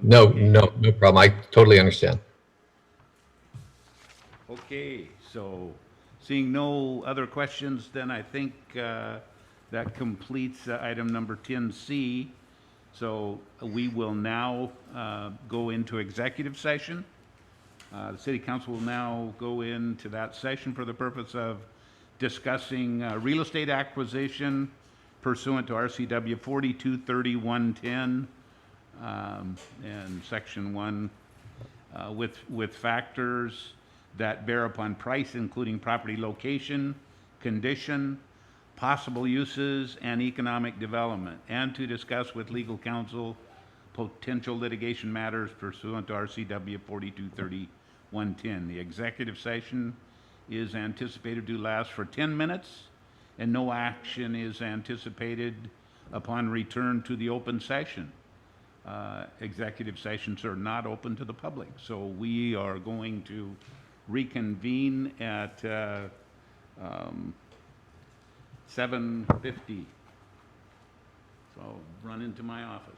No problem. I totally understand. Okay, so seeing no other questions, then I think that completes item number 10C. So we will now go into executive session. The City Council will now go into that session for the purpose of discussing real estate acquisition pursuant to RCW 4230-110 and Section 1 with factors that bear upon price, including property location, condition, possible uses, and economic development, and to discuss with legal counsel potential litigation matters pursuant to RCW 4230-110. The executive session is anticipated to last for 10 minutes, and no action is anticipated upon return to the open session. Executive sessions are not open to the public, so we are going to reconvene at 7:50. So I'll run into my office.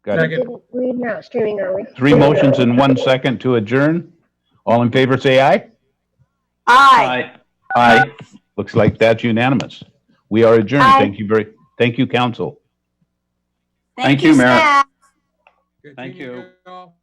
Got it. We're not streaming, are we? 3 motions and 1 second to adjourn. All in favor, say aye. Aye. Aye. Looks like that's unanimous. We are adjourned. Aye. Thank you, council. Thank you, Mayor. staff. Good Thank seeing you. all.